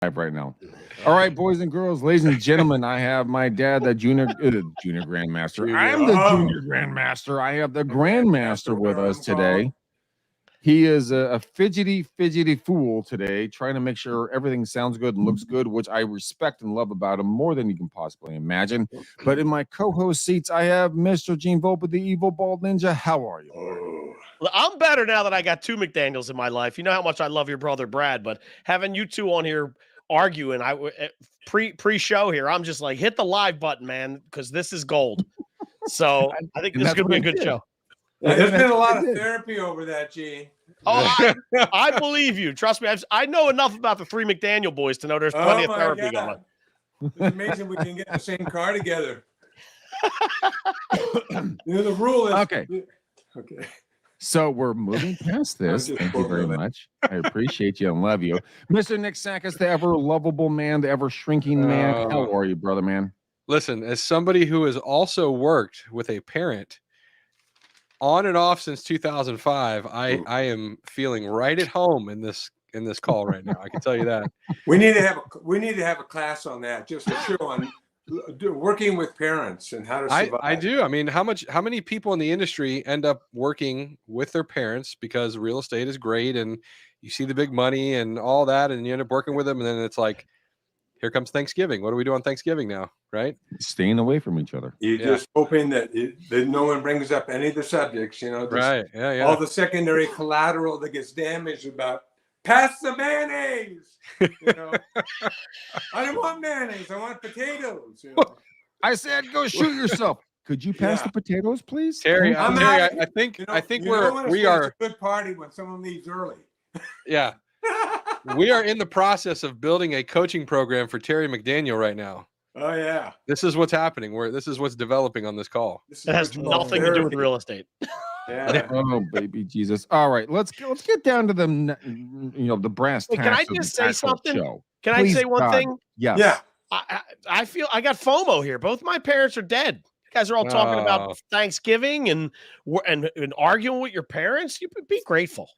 right now. All right, boys and girls, ladies and gentlemen, I have my dad, the junior grandmaster. I am the junior grandmaster. I have the grandmaster with us today. He is a fidgety fool today, trying to make sure everything sounds good and looks good, which I respect and love about him more than you can possibly imagine. But in my co-host seats, I have Mr. Gene Volpe, the evil bald ninja. How are you? Well, I'm better now that I got two McDaniels in my life. You know how much I love your brother Brad, but having you two on here arguing, pre-show here, I'm just like, hit the live button, man, because this is gold. So I think this is going to be a good show. There's been a lot of therapy over that, Gene. Oh, I believe you. Trust me. I know enough about the three McDaniel boys to know there's plenty of therapy going. It's amazing we can get in the same car together. The rule is okay. So we're moving past this. Thank you very much. I appreciate you and love you. Mr. Nick Sakis, the ever lovable man, the ever shrinking man. How are you, brother man? Listen, as somebody who has also worked with a parent on and off since 2005, I am feeling right at home in this call right now. I can tell you that. We need to have a class on that, just a show on working with parents and how to survive. I do. I mean, how many people in the industry end up working with their parents because real estate is great and you see the big money and all that, and you end up working with them, and then it's like, here comes Thanksgiving. What do we do on Thanksgiving now? Right? Staying away from each other. You're just hoping that no one brings up any of the subjects, right. Yeah. All the secondary collateral that gets damaged about pass the mayonnaise. I don't want mayonnaise. I want potatoes. I said, go shoot yourself. Could you pass the potatoes, please? Terry, I think we are a good party when someone leaves early. Yeah. We are in the process of building a coaching program for Terry McDaniel right now. Oh, yeah. This is what's happening. This is what's developing on this call. It has nothing to do with real estate. Yeah. Oh, baby Jesus. All right. Let's get down to the brass tacks. Can I just say something? Show. Can I say one thing? Yes. Yeah. I feel I got FOMO here. Both my parents are dead. You guys are all talking about Thanksgiving and arguing with your parents. You be grateful.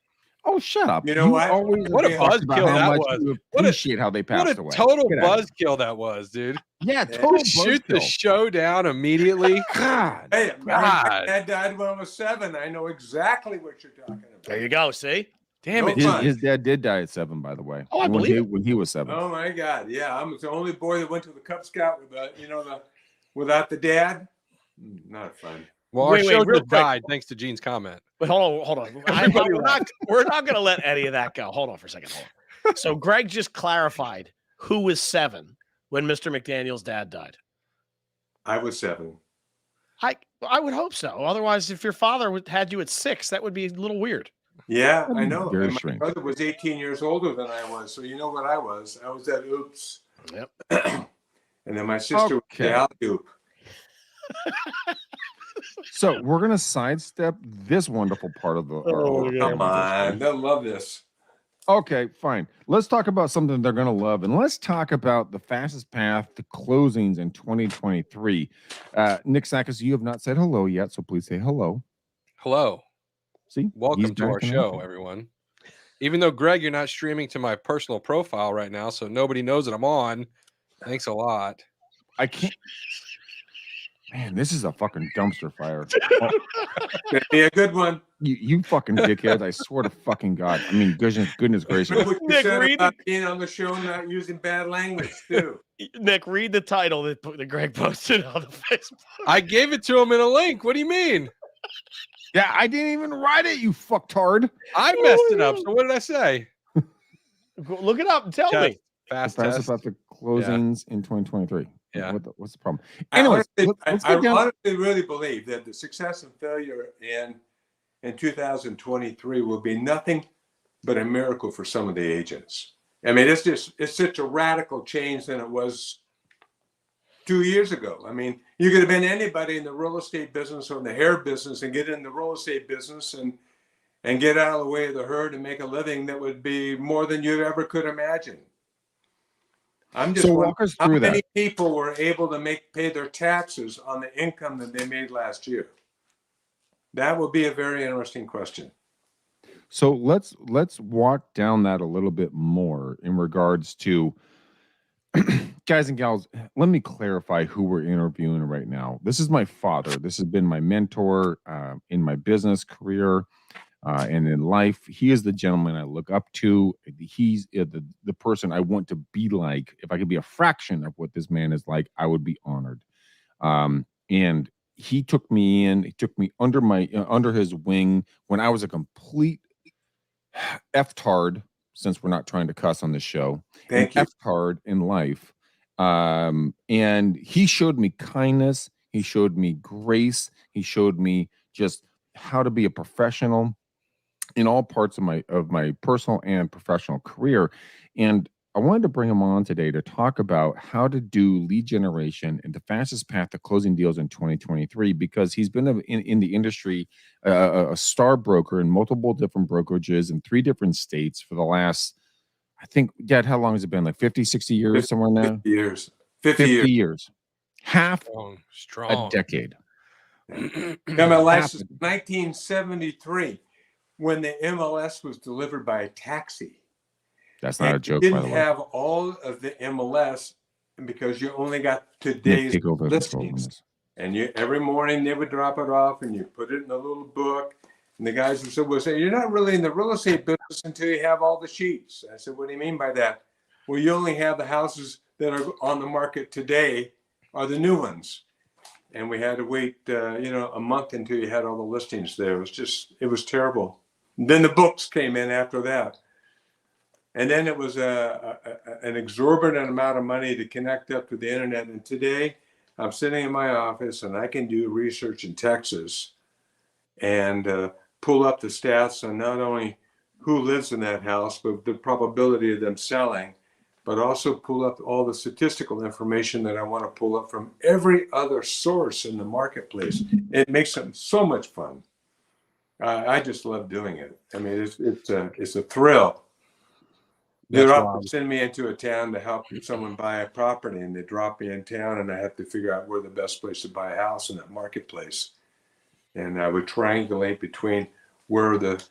Oh, shut up. You know what? What a buzzkill that was. You appreciate how they passed away. What a total buzzkill that was, dude. Yeah, total shoot the show down immediately. God. Hey, my dad died when I was 7. I know exactly what you're talking about. There you go. See? Damn it. His dad did die at 7, by the way. Oh, I believe when he was 7. Oh, my God. Yeah, I'm the only boy that went to the Cub Scout without the dad. Not fun. Well, our show just died thanks to Gene's comment. But hold on. We're not going to let any of that go. Hold on for a second. So Greg just clarified who was 7 when Mr. McDaniel's dad died. I was 7. I would hope so. Otherwise, if your father had you at 6, that would be a little weird. Yeah, I know. Very and my strange. brother was 18 years older than I was. So you know what I was? I was that oops. Yep. And then my sister was the alley-oop. So we're going to sidestep this wonderful part of the. Come on. They'll love this. Okay, fine. Let's talk about something they're going to love. And let's talk about the fastest path to closings in 2023. Nick Sakis, you have not said hello yet, so please say hello. Hello. See? Welcome to our show, everyone. Even though, Greg, you're not streaming to my personal profile right now, so nobody knows that I'm on. Thanks a lot. I can't. Man, this is a fucking dumpster fire. Gonna be a good one. You fucking dickhead. I swear to fucking God. I mean, goodness gracious. Nick, read being on the show and not using bad language, too. Nick, read the title that Greg posted on the Facebook. I gave it to him in a link. What do you mean? Yeah, I didn't even write it, you fucktard. I messed it up. So what did I say? Look it up and tell me. Fast about the closings in 2023. Yeah. What's the problem? Anyway, let's I get down. honestly really believe that the success and failure in 2023 will be nothing but a miracle for some of the agents. I mean, it's such a radical change than it was 2 years ago. I mean, you could have been anybody in the real estate business or in the hair business and get in the real estate business and get out of the way of the herd and make a living that would be more than you ever could imagine. I'm just walk us through how many people were able to pay their taxes on the income that they made last year? That would be a very interesting question. So let's walk down that a little bit more in regards to guys and gals, let me clarify who we're interviewing right now. This is my father. This has been my mentor in my business career and in life. He is the gentleman I look up to. He's the person I want to be like. If I could be a fraction of what this man is like, I would be honored. And he took me in. He took me under his wing when I was a complete F-tard, since we're not trying to cuss on the show. Thank you. F-tard in life. And he showed me kindness. He showed me grace. He showed me just how to be a professional in all parts of my personal and professional career. And I wanted to bring him on today to talk about how to do lead generation and the fastest path to closing deals in 2023, because he's been in the industry, a star broker in multiple different brokerages in 3 different states for the last, I think, Dad, how long has it been? Like 50, 60 years, somewhere in there? 50 years. 50 years. Half Strong. a decade. MLS is 1973 when the MLS was delivered by a taxi. That's not a joke, You by the didn't way. have all of the MLS because you only got today's Take over the control on listings. this. And every morning they would drop it off and you put it in a little book. And the guys would say, you're not really in the real estate business until you have all the sheets. I said, what do you mean by that? Well, you only have the houses that are on the market today are the new ones. And we had to wait, a month until you had all the listings there. It was terrible. And then the books came in after that. And then it was an exorbitant amount of money to connect up to the internet. And today I'm sitting in my office and I can do research in Texas and pull up the stats on not only who lives in that house, but the probability of them selling, but also pull up all the statistical information that I want to pull up from every other source in the marketplace. It makes it so much fun. I just love doing it. I mean, it's a thrill. They'd often send me into a town to help someone buy a property, and they drop me in town, and I have to figure out where the best place to buy a house in that marketplace. And I would triangulate between where the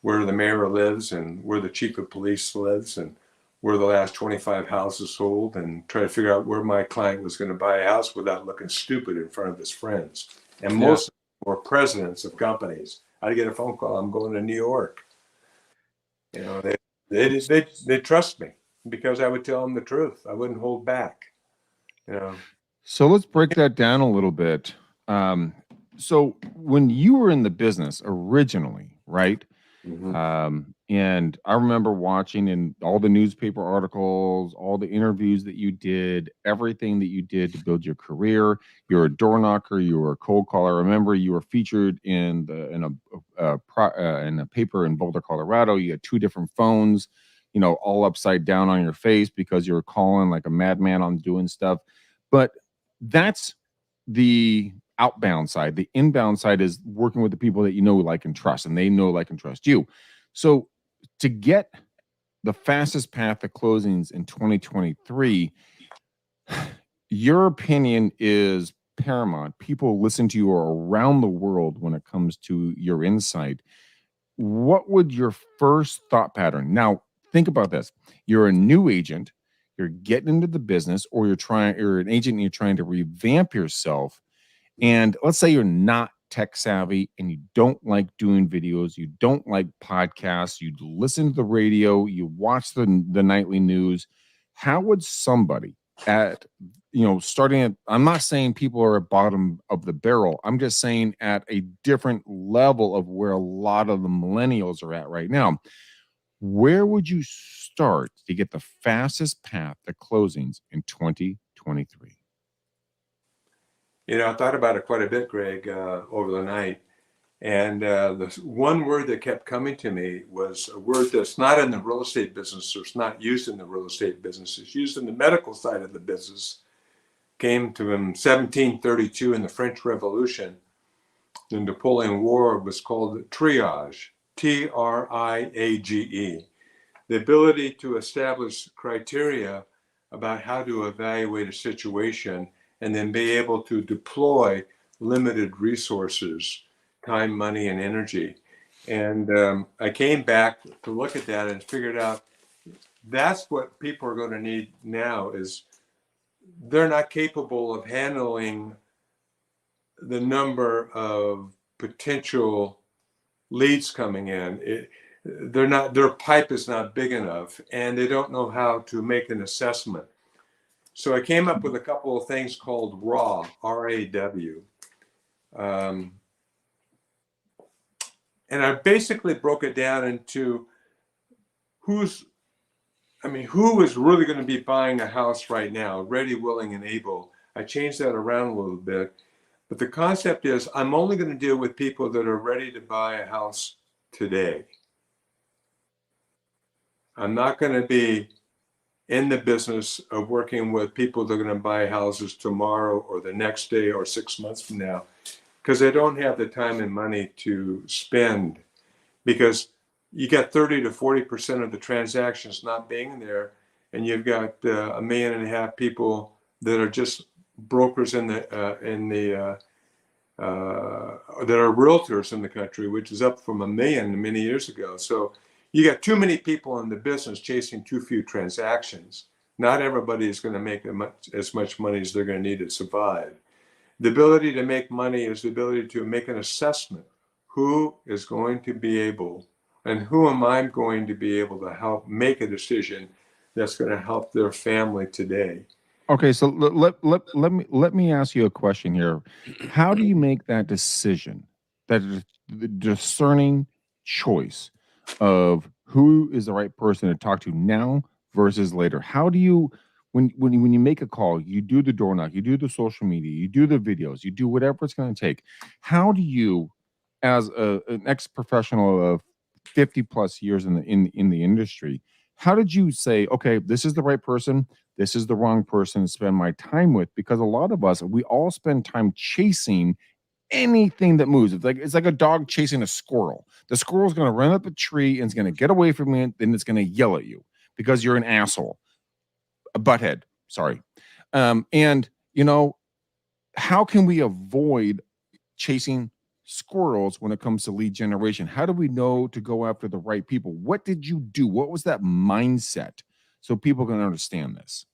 mayor lives and where the chief of police lives and where the last 25 houses sold, and try to figure out where my client was going to buy a house without looking stupid in front of his friends. And most of them were presidents of companies. I'd get a phone call, I'm going to New York. They trust me because I would tell them the truth. I wouldn't hold back. So let's break that down a little bit. So when you were in the business originally, right? Mm-hmm. And I remember watching in all the newspaper articles, all the interviews that you did, everything that you did to build your career. You're a door knocker, you were a cold caller. I remember you were featured in a paper in Boulder, Colorado. You had 2 different phones, all upside down on your face because you were calling like a madman on doing stuff. But that's the outbound side. The inbound side is working with the people that you know, like, and trust, and they know, like, and trust you. So to get the fastest path to closings in 2023, your opinion is paramount. People listen to you around the world when it comes to your insight. What would your first thought pattern? Now, think about this. You're a new agent, you're getting into the business, or you're an agent and you're trying to revamp yourself. And let's say you're not tech savvy and you don't like doing videos, you don't like podcasts, you listen to the radio, you watch the nightly news. How would somebody starting at, I'm not saying people are at bottom of the barrel, I'm just saying at a different level of where a lot of the millennials are at right now, where would you start to get the fastest path to closings in 2023? I thought about it quite a bit, Greg, over the night. And the one word that kept coming to me was a word that's not in the real estate business, or it's not used in the real estate business. It's used in the medical side of the business. Came to him 1732 in the French Revolution. The Napoleon War was called triage, Triage. The ability to establish criteria about how to evaluate a situation and then be able to deploy limited resources, time, money, and energy. And I came back to look at that and figured out that's what people are going to need now. Is they're not capable of handling the number of potential leads coming in. Their pipe is not big enough, and they don't know how to make an assessment. So I came up with a couple of things called RAW, R-A-W. And I basically broke it down into who is really going to be buying a house right now, ready, willing, and able. I changed that around a little bit. But the concept is I'm only going to deal with people that are ready to buy a house today. I'm not going to be in the business of working with people that are going to buy houses tomorrow or the next day or 6 months from now, because they don't have the time and money to spend, because you got 30 to 40% of the transactions not being there, and you've got 1.5 million people that are just brokers that are realtors in the country, which is up from 1 million many years ago. So you got too many people in the business chasing too few transactions. Not everybody is going to make as much money as they're going to need to survive. The ability to make money is the ability to make an assessment. Who is going to be able, and who am I going to be able to help make a decision that's going to help their family today? Okay, so let me ask you a question here. How do you make that decision, that the discerning choice of who is the right person to talk to now versus later? How do you, when you make a call, you do the door knock, you do the social media, you do the videos, you do whatever it's going to take. How do you, as an ex-professional of 50 plus years in the industry, how did you say, okay, this is the right person, this is the wrong person to spend my time with? Because a lot of us, we all spend time chasing anything that moves. It's like a dog chasing a squirrel. The squirrel's going to run up a tree and it's going to get away from you, and it's going to yell at you because you're an asshole, a butthead. Sorry. And how can we avoid chasing squirrels when it comes to lead generation? How do we know to go after the right people? What did you do? What was that mindset, so people can understand this?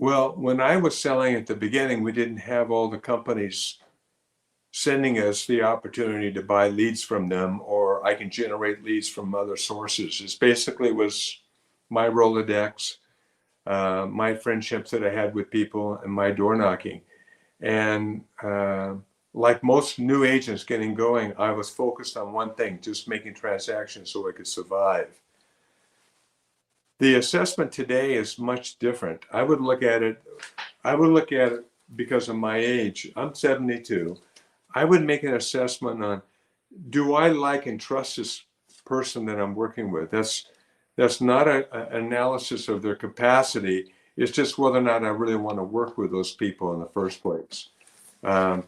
Well, when I was selling at the beginning, we didn't have all the companies sending us the opportunity to buy leads from them, or I can generate leads from other sources. It basically was my Rolodex, my friendships that I had with people, and my door knocking. And like most new agents getting going, I was focused on one thing, just making transactions so I could survive. The assessment today is much different. I would look at it because of my age. I'm 72. I would make an assessment on, do I like and trust this person that I'm working with? That's not an analysis of their capacity. It's just whether or not I really want to work with those people in the first place. The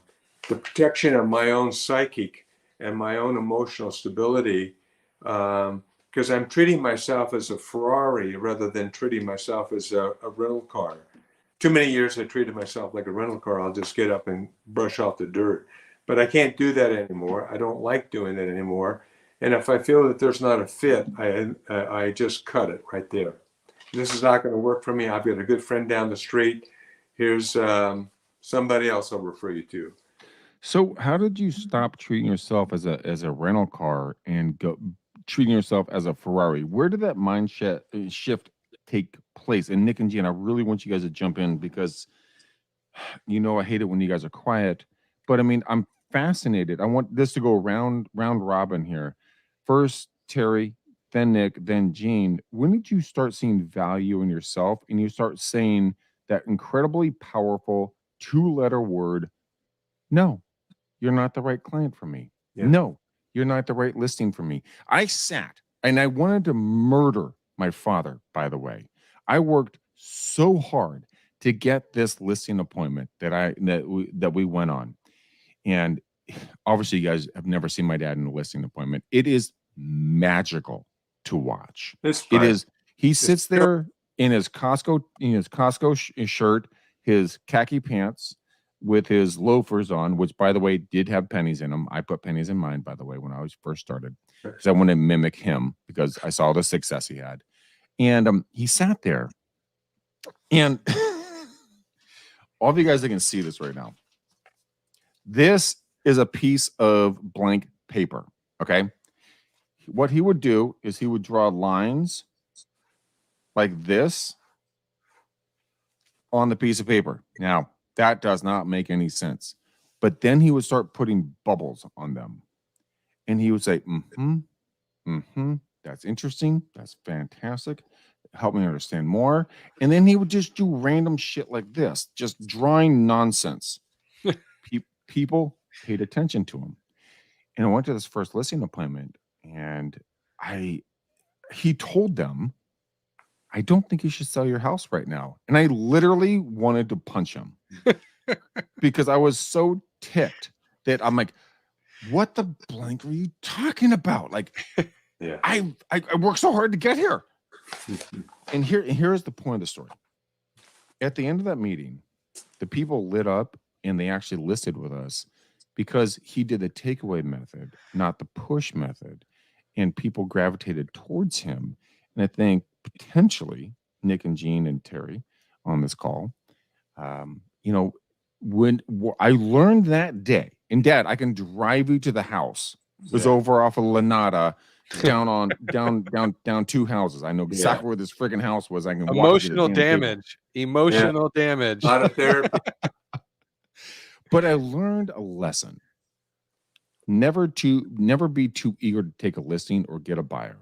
protection of my own psychic and my own emotional stability, because I'm treating myself as a Ferrari rather than treating myself as a rental car. Too many years I treated myself like a rental car. I'll just get up and brush off the dirt. But I can't do that anymore. I don't like doing that anymore. And if I feel that there's not a fit, I just cut it right there. This is not going to work for me. I've got a good friend down the street. Here's somebody else I'll refer you to. So how did you stop treating yourself as a rental car and go treating yourself as a Ferrari? Where did that mindset shift take place? And Nick and Gene, I really want you guys to jump in, because I hate it when you guys are quiet. But I mean, I'm fascinated. I want this to go round robin here. First, Terry, then Nick, then Gene. When did you start seeing value in yourself and you start saying that incredibly powerful 2-letter word, no, you're not the right client for me. Yeah. No, you're not the right listing for me. I sat and I wanted to murder my father, by the way. I worked so hard to get this listing appointment that we went on. And obviously you guys have never seen my dad in a listing appointment. It is magical to watch. It is. He sits there in his Costco shirt, his khaki pants, with his loafers on, which, by the way, did have pennies in them. I put pennies in mine, by the way, when I was first started. because I want to mimic him because I saw the success he had. And he sat there, and all of you guys that can see this right now, this is a piece of blank paper. Okay. What he would do is he would draw lines like this on the piece of paper. Now, that does not make any sense. But then he would start putting bubbles on them. And he would say, that's interesting. That's fantastic. Help me understand more. And then he would just do random shit like this, just drawing nonsense. People paid attention to him. And I went to this first listing appointment, and he told them, I don't think you should sell your house right now. And I literally wanted to punch him because I was so ticked that I'm like, what the blank are you talking about? Like, Yeah. I worked so hard to get here. And here's the point of the story. At the end of that meeting, the people lit up and they actually listed with us because he did the takeaway method, not the push method. And people gravitated towards him. And I think potentially Nick and Jean and Terry on this call, when I learned that day, and Dad, I can drive you to the house. It was over off of Lanata, down 2 houses. I know exactly where this friggin' house was. I can emotional damage. Emotional damage. A lot of therapy. But I learned a lesson. Never be too eager to take a listing or get a buyer.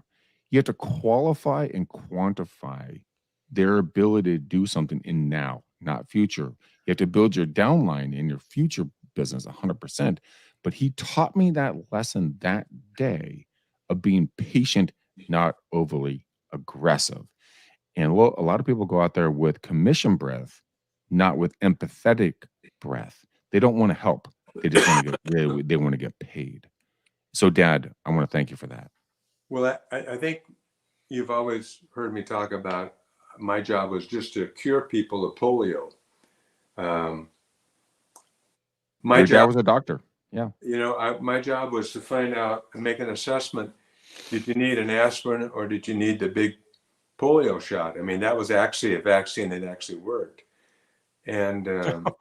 You have to qualify and quantify their ability to do something in now, not future. You have to build your downline in your future business 100%. But he taught me that lesson that day of being patient, not overly aggressive. And a lot of people go out there with commission breath, not with empathetic breath. They don't want to help. They just want to get paid. So, Dad, I want to thank you for that. Well, I think you've always heard me talk about my job was just to cure people of polio. My Your dad job was a doctor. Yeah. My job was to find out and make an assessment. Did you need an aspirin or did you need the big polio shot? I mean, that was actually a vaccine that actually worked. And that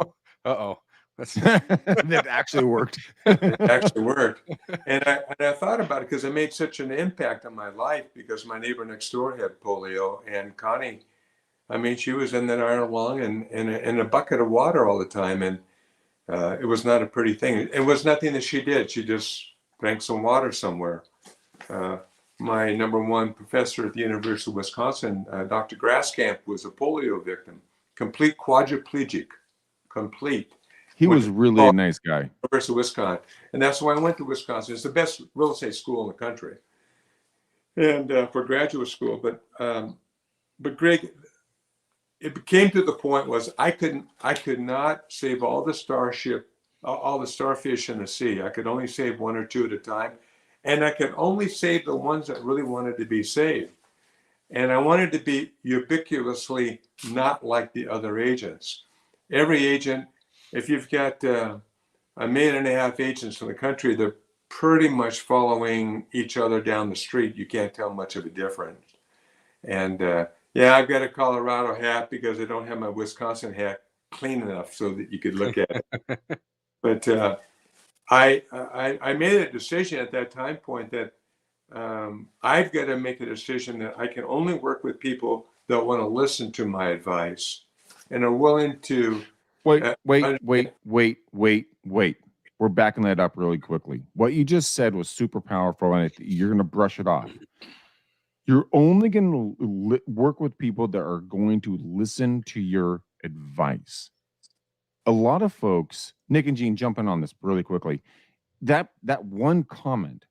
actually worked. It actually worked. And I thought about it because it made such an impact on my life because my neighbor next door had polio, and Connie, I mean, she was in that iron lung and in a bucket of water all the time. And it was not a pretty thing. It was nothing that she did. She just drank some water somewhere. My number one professor at the University of Wisconsin, Dr. Grasskamp, was a polio victim, complete quadriplegic, complete. He was really a nice guy. University of Wisconsin. And that's why I went to Wisconsin. It's the best real estate school in the country. And for graduate school. But Greg, it came to the point was I could not save all the starfish in the sea. I could only save 1 or 2 at a time. And I could only save the ones that really wanted to be saved. And I wanted to be ubiquitously not like the other agents. Every agent, if you've got 1.5 million agents in the country, they're pretty much following each other down the street. You can't tell much of a difference. And I've got a Colorado hat because I don't have my Wisconsin hat clean enough so that you could look at it. But I made a decision at that time point that I've got to make a decision that I can only work with people that want to listen to my advice and are willing to. Wait. We're backing that up really quickly. What you just said was super powerful, and you're going to brush it off. You're only going to work with people that are going to listen to your advice. A lot of folks, Nick and Jean, jump in on this really quickly. That one comment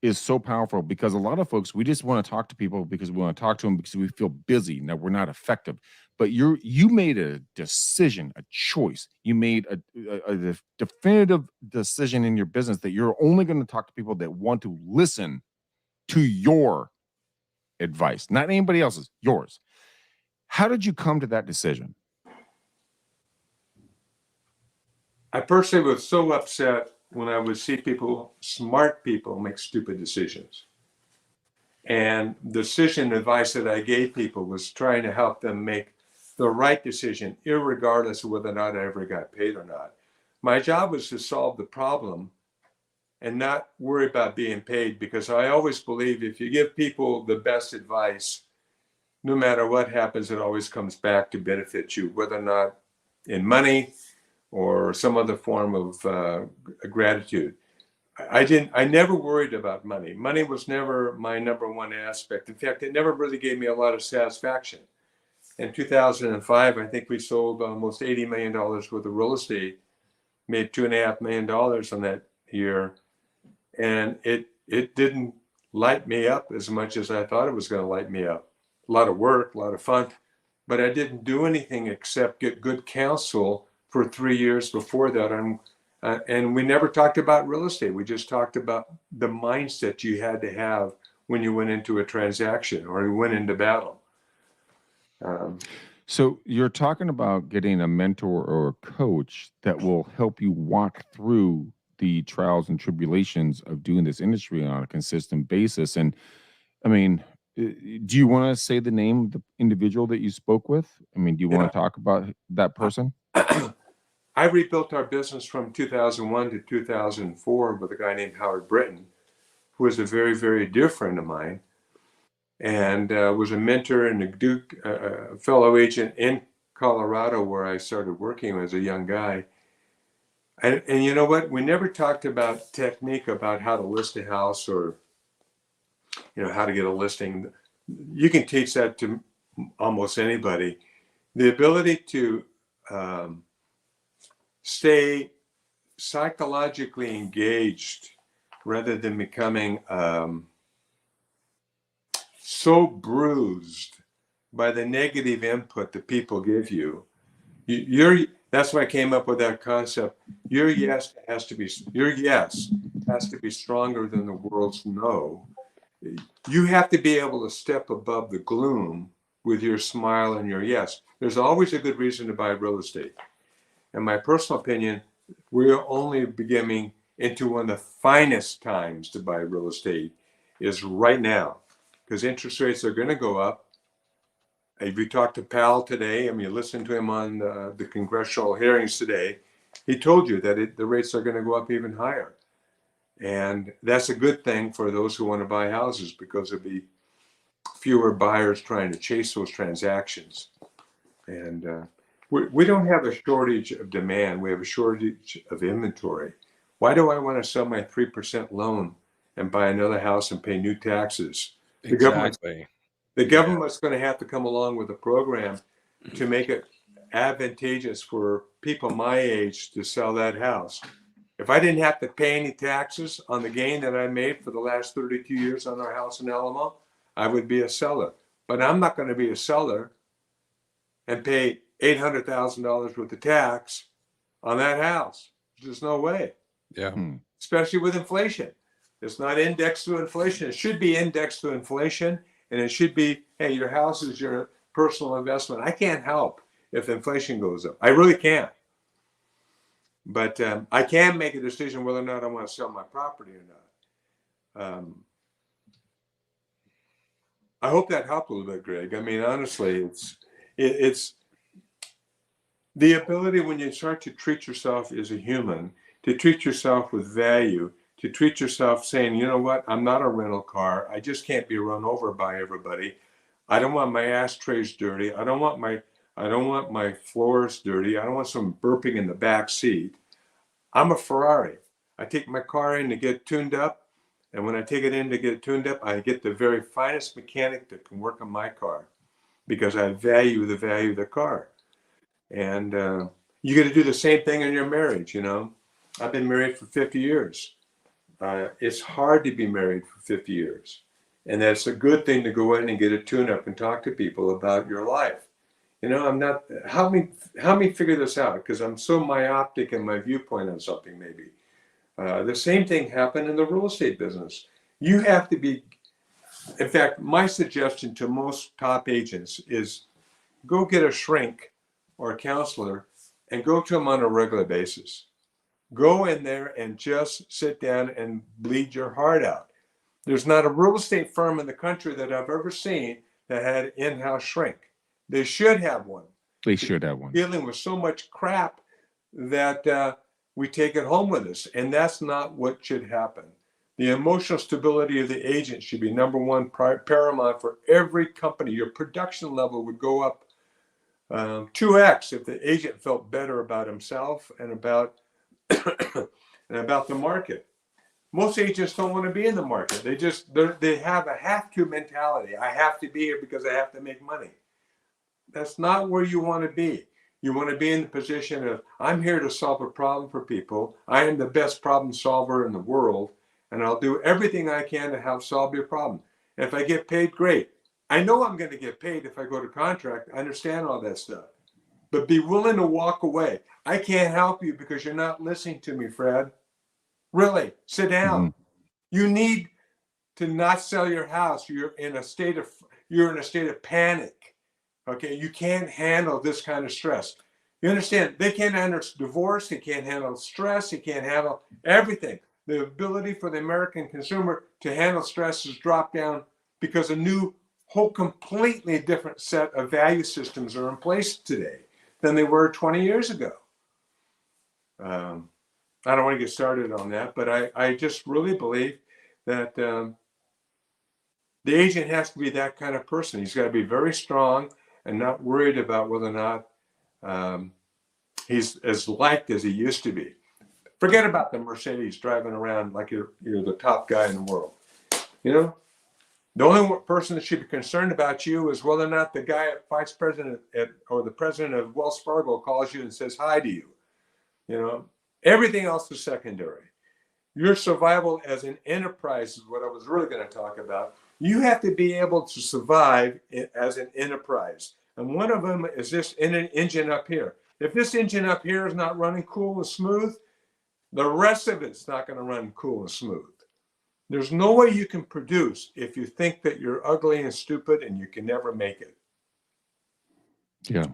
is so powerful because a lot of folks, we just want to talk to people because we want to talk to them because we feel busy. Now we're not effective. But you made a decision, a choice. You made a definitive decision in your business that you're only going to talk to people that want to listen to your advice, not anybody else's, yours. How did you come to that decision? I personally was so upset when I would see smart people make stupid decisions. And the decision advice that I gave people was trying to help them make the right decision, irregardless of whether or not I ever got paid or not. My job was to solve the problem and not worry about being paid, because I always believe if you give people the best advice, no matter what happens, it always comes back to benefit you, whether or not in money or some other form of gratitude. I never worried about money. Money was never my number one aspect. In fact, it never really gave me a lot of satisfaction. In 2005, I think we sold almost $80 million worth of real estate, made $2.5 million on that year. And it didn't light me up as much as I thought it was going to light me up. A lot of work, a lot of fun, but I didn't do anything except get good counsel for 3 years before that. And we never talked about real estate. We just talked about the mindset you had to have when you went into a transaction or you went into battle. So you're talking about getting a mentor or a coach that will help you walk through the trials and tribulations of doing this industry on a consistent basis. And I mean, do you want to say the name of the individual that you spoke with? I mean, do you want to talk about that person? I rebuilt our business from 2001 to 2004 with a guy named Howard Britton, who was a very, very dear friend of mine, and was a mentor and a fellow agent in Colorado, where I started working as a young guy. And you know what? We never talked about technique, about how to list a house or, how to get a listing. You can teach that to almost anybody. The ability to stay psychologically engaged rather than becoming so bruised by the negative input that people give you. That's why I came up with that concept. Your yes has to be stronger than the world's no. You have to be able to step above the gloom with your smile and your yes. There's always a good reason to buy real estate. In my personal opinion, we're only beginning into one of the finest times to buy real estate is right now, because interest rates are going to go up. If you talk to Powell today, you listen to him on the congressional hearings today, he told you that the rates are going to go up even higher. And that's a good thing for those who want to buy houses, because there'll be fewer buyers trying to chase those transactions. And we don't have a shortage of demand. We have a shortage of inventory. Why do I want to sell my 3% loan and buy another house and pay new taxes? Exactly. The government's going to have to come along with a program to make it advantageous for people my age to sell that house. If I didn't have to pay any taxes on the gain that I made for the last 32 years on our house in Alamo, I would be a seller. But I'm not going to be a seller and pay $800,000 worth of tax on that house. There's no way. Yeah. Especially with inflation. It's not indexed to inflation. It should be indexed to inflation. And it should be, hey, your house is your personal investment. I can't help if inflation goes up. I really can't. But I can make a decision whether or not I want to sell my property or not. I hope that helped a little bit, Greg. Honestly, it's the ability, when you start to treat yourself as a human, to treat yourself with value, to treat yourself saying, you know what, I'm not a rental car. I just can't be run over by everybody. I don't want my ashtrays dirty. I don't want my floors dirty. I don't want someone burping in the back seat. I'm a Ferrari. I take my car in to get tuned up. And when I take it in to get tuned up, I get the very finest mechanic that can work on my car, because I value the value of the car. And you got to do the same thing in your marriage. I've been married for 50 years. It's hard to be married for 50 years. And that's a good thing to go in and get a tune-up and talk to people about your life. I'm not, help me figure this out, because I'm so myopic in my viewpoint on something maybe. The same thing happened in the real estate business. You have to be, in fact, my suggestion to most top agents is go get a shrink or a counselor and go to them on a regular basis. Go in there and just sit down and bleed your heart out. There's not a real estate firm in the country that I've ever seen that had in-house shrink. They should have one. They should have one. Dealing with so much crap that we take it home with us, and that's not what should happen. The emotional stability of the agent should be number one, paramount for every company. Your production level would go up 2x if the agent felt better about himself and about and about the market. Most agents don't want to be in the market. They have a have to mentality. I have to be here because I have to make money. That's not where you want to be. You want to be in the position of, I'm here to solve a problem for people. I am the best problem solver in the world, and I'll do everything I can to help solve your problem. And if I get paid, great. I know I'm going to get paid if I go to contract. I understand all that stuff. But be willing to walk away. I can't help you because you're not listening to me, Fred. Really, sit down. Mm-hmm. You need to not sell your house. You're in a state of panic. Okay, you can't handle this kind of stress. You understand? They can't handle divorce. They can't handle stress. They can't handle everything. The ability for the American consumer to handle stress has dropped down because a whole completely different set of value systems are in place today than they were 20 years ago. I don't want to get started on that, but I just really believe that the agent has to be that kind of person. He's got to be very strong and not worried about whether or not he's as liked as he used to be. Forget about the Mercedes driving around like you're the top guy in the world. You know, the only person that should be concerned about you is whether or not the guy vice president or the president of Wells Fargo calls you and says hi to you. You know, everything else is secondary. Your survival as an enterprise is what I was really going to talk about. You have to be able to survive as an enterprise. And one of them is this engine up here. If this engine up here is not running cool and smooth, the rest of it's not going to run cool and smooth. There's no way you can produce if you think that you're ugly and stupid and you can never make it. Yeah.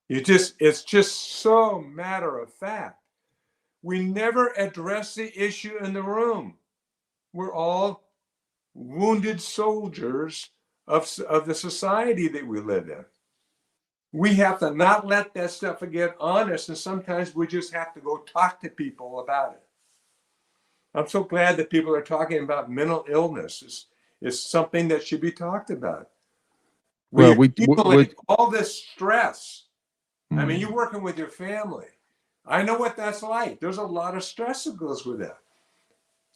It's just so matter of fact. We never address the issue in the room. We're all wounded soldiers of the society that we live in. We have to not let that stuff get on us, and sometimes we just have to go talk to people about it. I'm so glad that people are talking about mental illness. It's something that should be talked about. All this stress. I mean, you're working with your family. I know what that's like. There's a lot of stress that goes with that.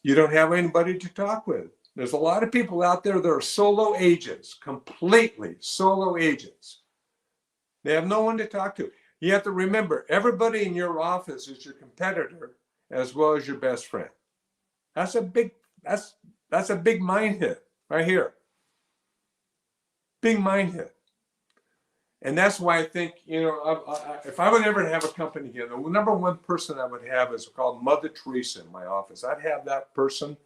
You don't have anybody to talk with. There's a lot of people out there that are solo agents, completely solo agents. They have no one to talk to. You have to remember, everybody in your office is your competitor as well as your best friend. That's a big mind hit right here. Big mind hit. And that's why I think, if I would ever have a company here, the number one person I would have is called Mother Teresa in my office. I'd have that person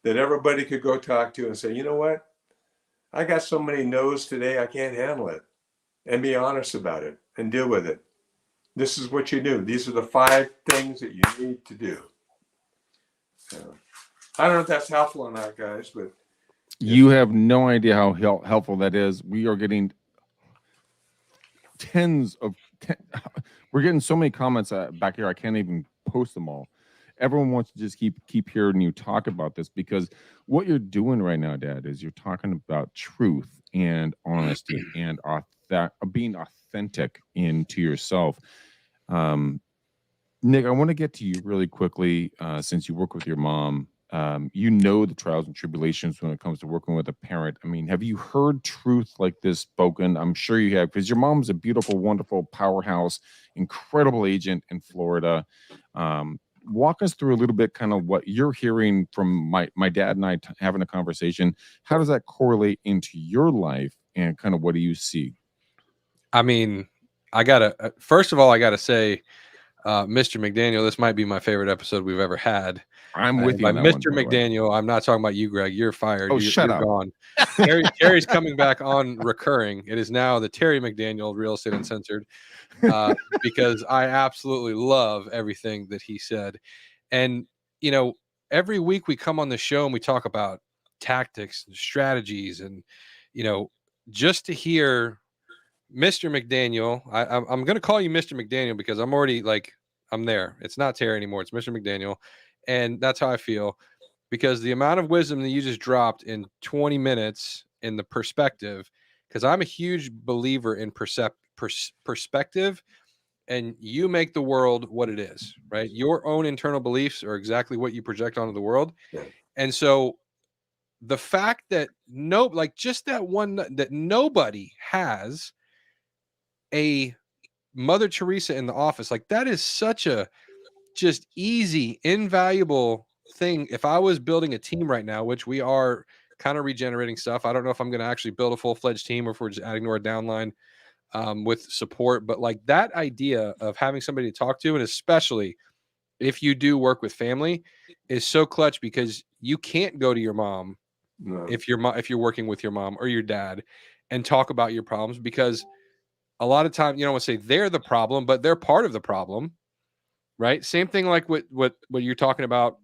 that everybody could go talk to and say, you know what? I got so many no's today, I can't handle it. And be honest about it and deal with it. This is what you do. These are the 5 things that you need to do. I don't know if that's helpful or not, guys, but. You have no idea how helpful that is. We are getting we're getting so many comments back here. I can't even post them all. Everyone wants to just keep hearing you talk about this, because what you're doing right now, Dad, is you're talking about truth and honesty and being authentic into yourself. Nick, I want to get to you really quickly, since you work with your mom. The trials and tribulations when it comes to working with a parent. I mean, have you heard truth like this spoken? I'm sure you have, because your mom's a beautiful, wonderful powerhouse, incredible agent in Florida. Walk us through a little bit kind of what you're hearing from my dad and I having a conversation. How does that correlate into your life, and kind of what do you see? I mean, first of all, I gotta say, Mr. McDaniel, this might be my favorite episode we've ever had. I'm with you. By Mr. McDaniel, I'm not talking about you, Greg. You're fired. Oh, you're up. Gone. Terry's coming back on recurring. It is now the Terry McDaniel Real Estate Uncensored, because I absolutely love everything that he said. And, every week we come on the show and we talk about tactics and strategies, and just to hear Mr. McDaniel. I'm going to call you Mr. McDaniel because I'm already like, I'm there. It's not Terry anymore. It's Mr. McDaniel. And that's how I feel, because the amount of wisdom that you just dropped in 20 minutes in the perspective, because I'm a huge believer in perspective, and you make the world what it is, right? Your own internal beliefs are exactly what you project onto the world. Yeah. And so the fact that just that one, that nobody has a Mother Teresa in the office, like that is such a just easy, invaluable thing. If I was building a team right now, which we are kind of regenerating stuff, I don't know if I'm going to actually build a full-fledged team or if we're just adding to our downline with support. But like that idea of having somebody to talk to, and especially if you do work with family, is so clutch, because you can't go to your mom if you're working with your mom or your dad and talk about your problems, because a lot of times, you don't want to say they're the problem, but they're part of the problem, right? Same thing like what you're talking about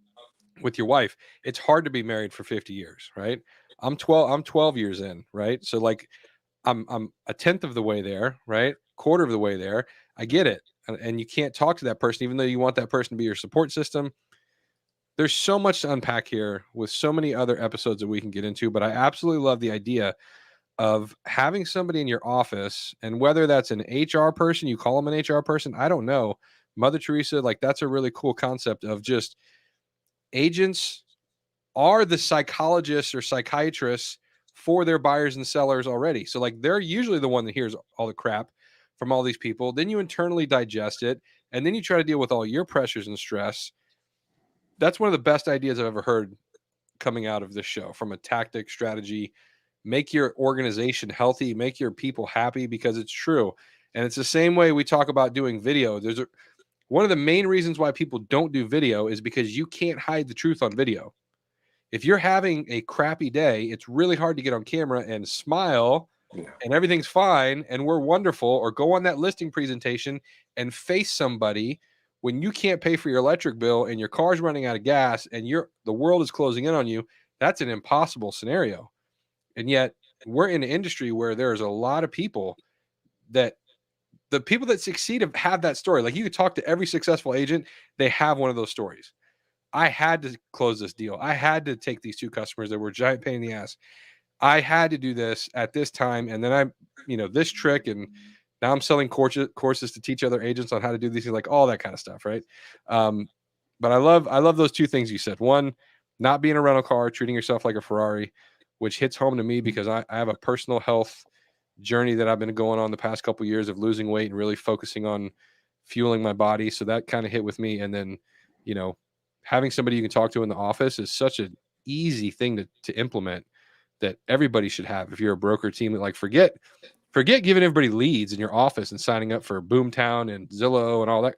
with your wife. It's hard to be married for 50 years, right? I'm 12 years in, right? So like I'm a tenth of the way there, right? Quarter of the way there. I get it. And you can't talk to that person, even though you want that person to be your support system. There's so much to unpack here with so many other episodes that we can get into, but I absolutely love the idea of having somebody in your office, and whether that's an HR person, you call them an HR person, I don't know. Mother Teresa, like that's a really cool concept of just agents are the psychologists or psychiatrists for their buyers and sellers already. So like they're usually the one that hears all the crap from all these people. Then you internally digest it, and then you try to deal with all your pressures and stress. That's one of the best ideas I've ever heard coming out of this show, from a tactic, strategy. Make your organization healthy, make your people happy, because it's true. And it's the same way we talk about doing video. One of the main reasons why people don't do video is because you can't hide the truth on video. If you're having a crappy day, it's really hard to get on camera and smile and everything's fine and we're wonderful, or go on that listing presentation and face somebody when you can't pay for your electric bill and your car's running out of gas and the world is closing in on you. That's an impossible scenario. And yet we're in an industry where there's a lot of people that the people that succeed have that story. Like you could talk to every successful agent. They have one of those stories. I had to close this deal. I had to take these two customers that were a giant pain in the ass. I had to do this at this time. And then this trick, and now I'm selling courses to teach other agents on how to do these things, like all that kind of stuff. Right. But I love those two things you said. One, not being a rental car, treating yourself like a Ferrari, which hits home to me because I have a personal health journey that I've been going on the past couple of years of losing weight and really focusing on fueling my body. So that kind of hit with me. And then, having somebody you can talk to in the office is such an easy thing to implement, that everybody should have. If you're a broker team, that like forget giving everybody leads in your office and signing up for Boomtown and Zillow and all that.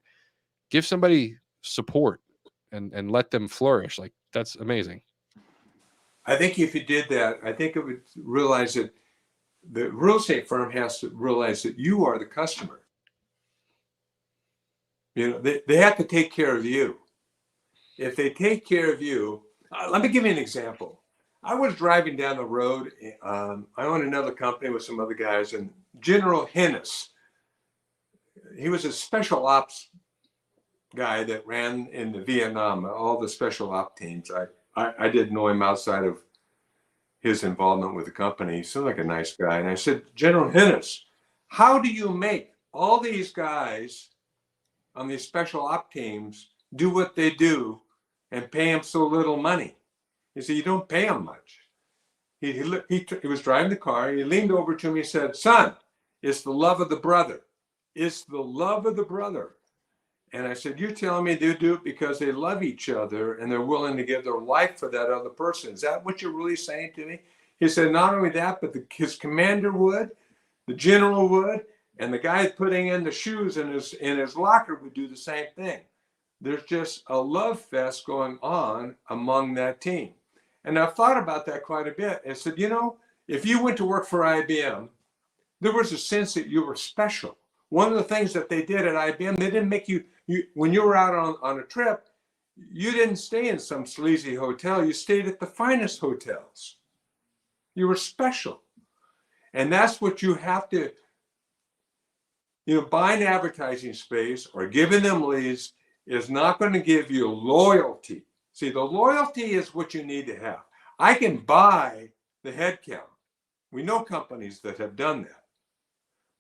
Give somebody support and let them flourish. Like that's amazing. I think if you did that, I think it would realize that the real estate firm has to realize that you are the customer. They have to take care of you. If they take care of you, let me give you an example. I was driving down the road. I own another company with some other guys, and General Hennis, he was a special ops guy that ran in the Vietnam, all the special op teams. I didn't know him outside of his involvement with the company. He seemed like a nice guy. And I said, General Hennis, how do you make all these guys on these special op teams do what they do and pay them so little money? He said, you don't pay them much. He was driving the car. He leaned over to me and said, son, it's the love of the brother. It's the love of the brother. And I said, you're telling me they do it because they love each other and they're willing to give their life for that other person. Is that what you're really saying to me? He said, not only that, but his commander would, the general would, and the guy putting in the shoes in his locker would do the same thing. There's just a love fest going on among that team. And I've thought about that quite a bit. I said, if you went to work for IBM, there was a sense that you were special. One of the things that they did at IBM, they didn't make you when you were out on a trip, you didn't stay in some sleazy hotel. You stayed at the finest hotels. You were special. And that's what you have to, buying advertising space or giving them leads is not going to give you loyalty. See, the loyalty is what you need to have. I can buy the head count. We know companies that have done that.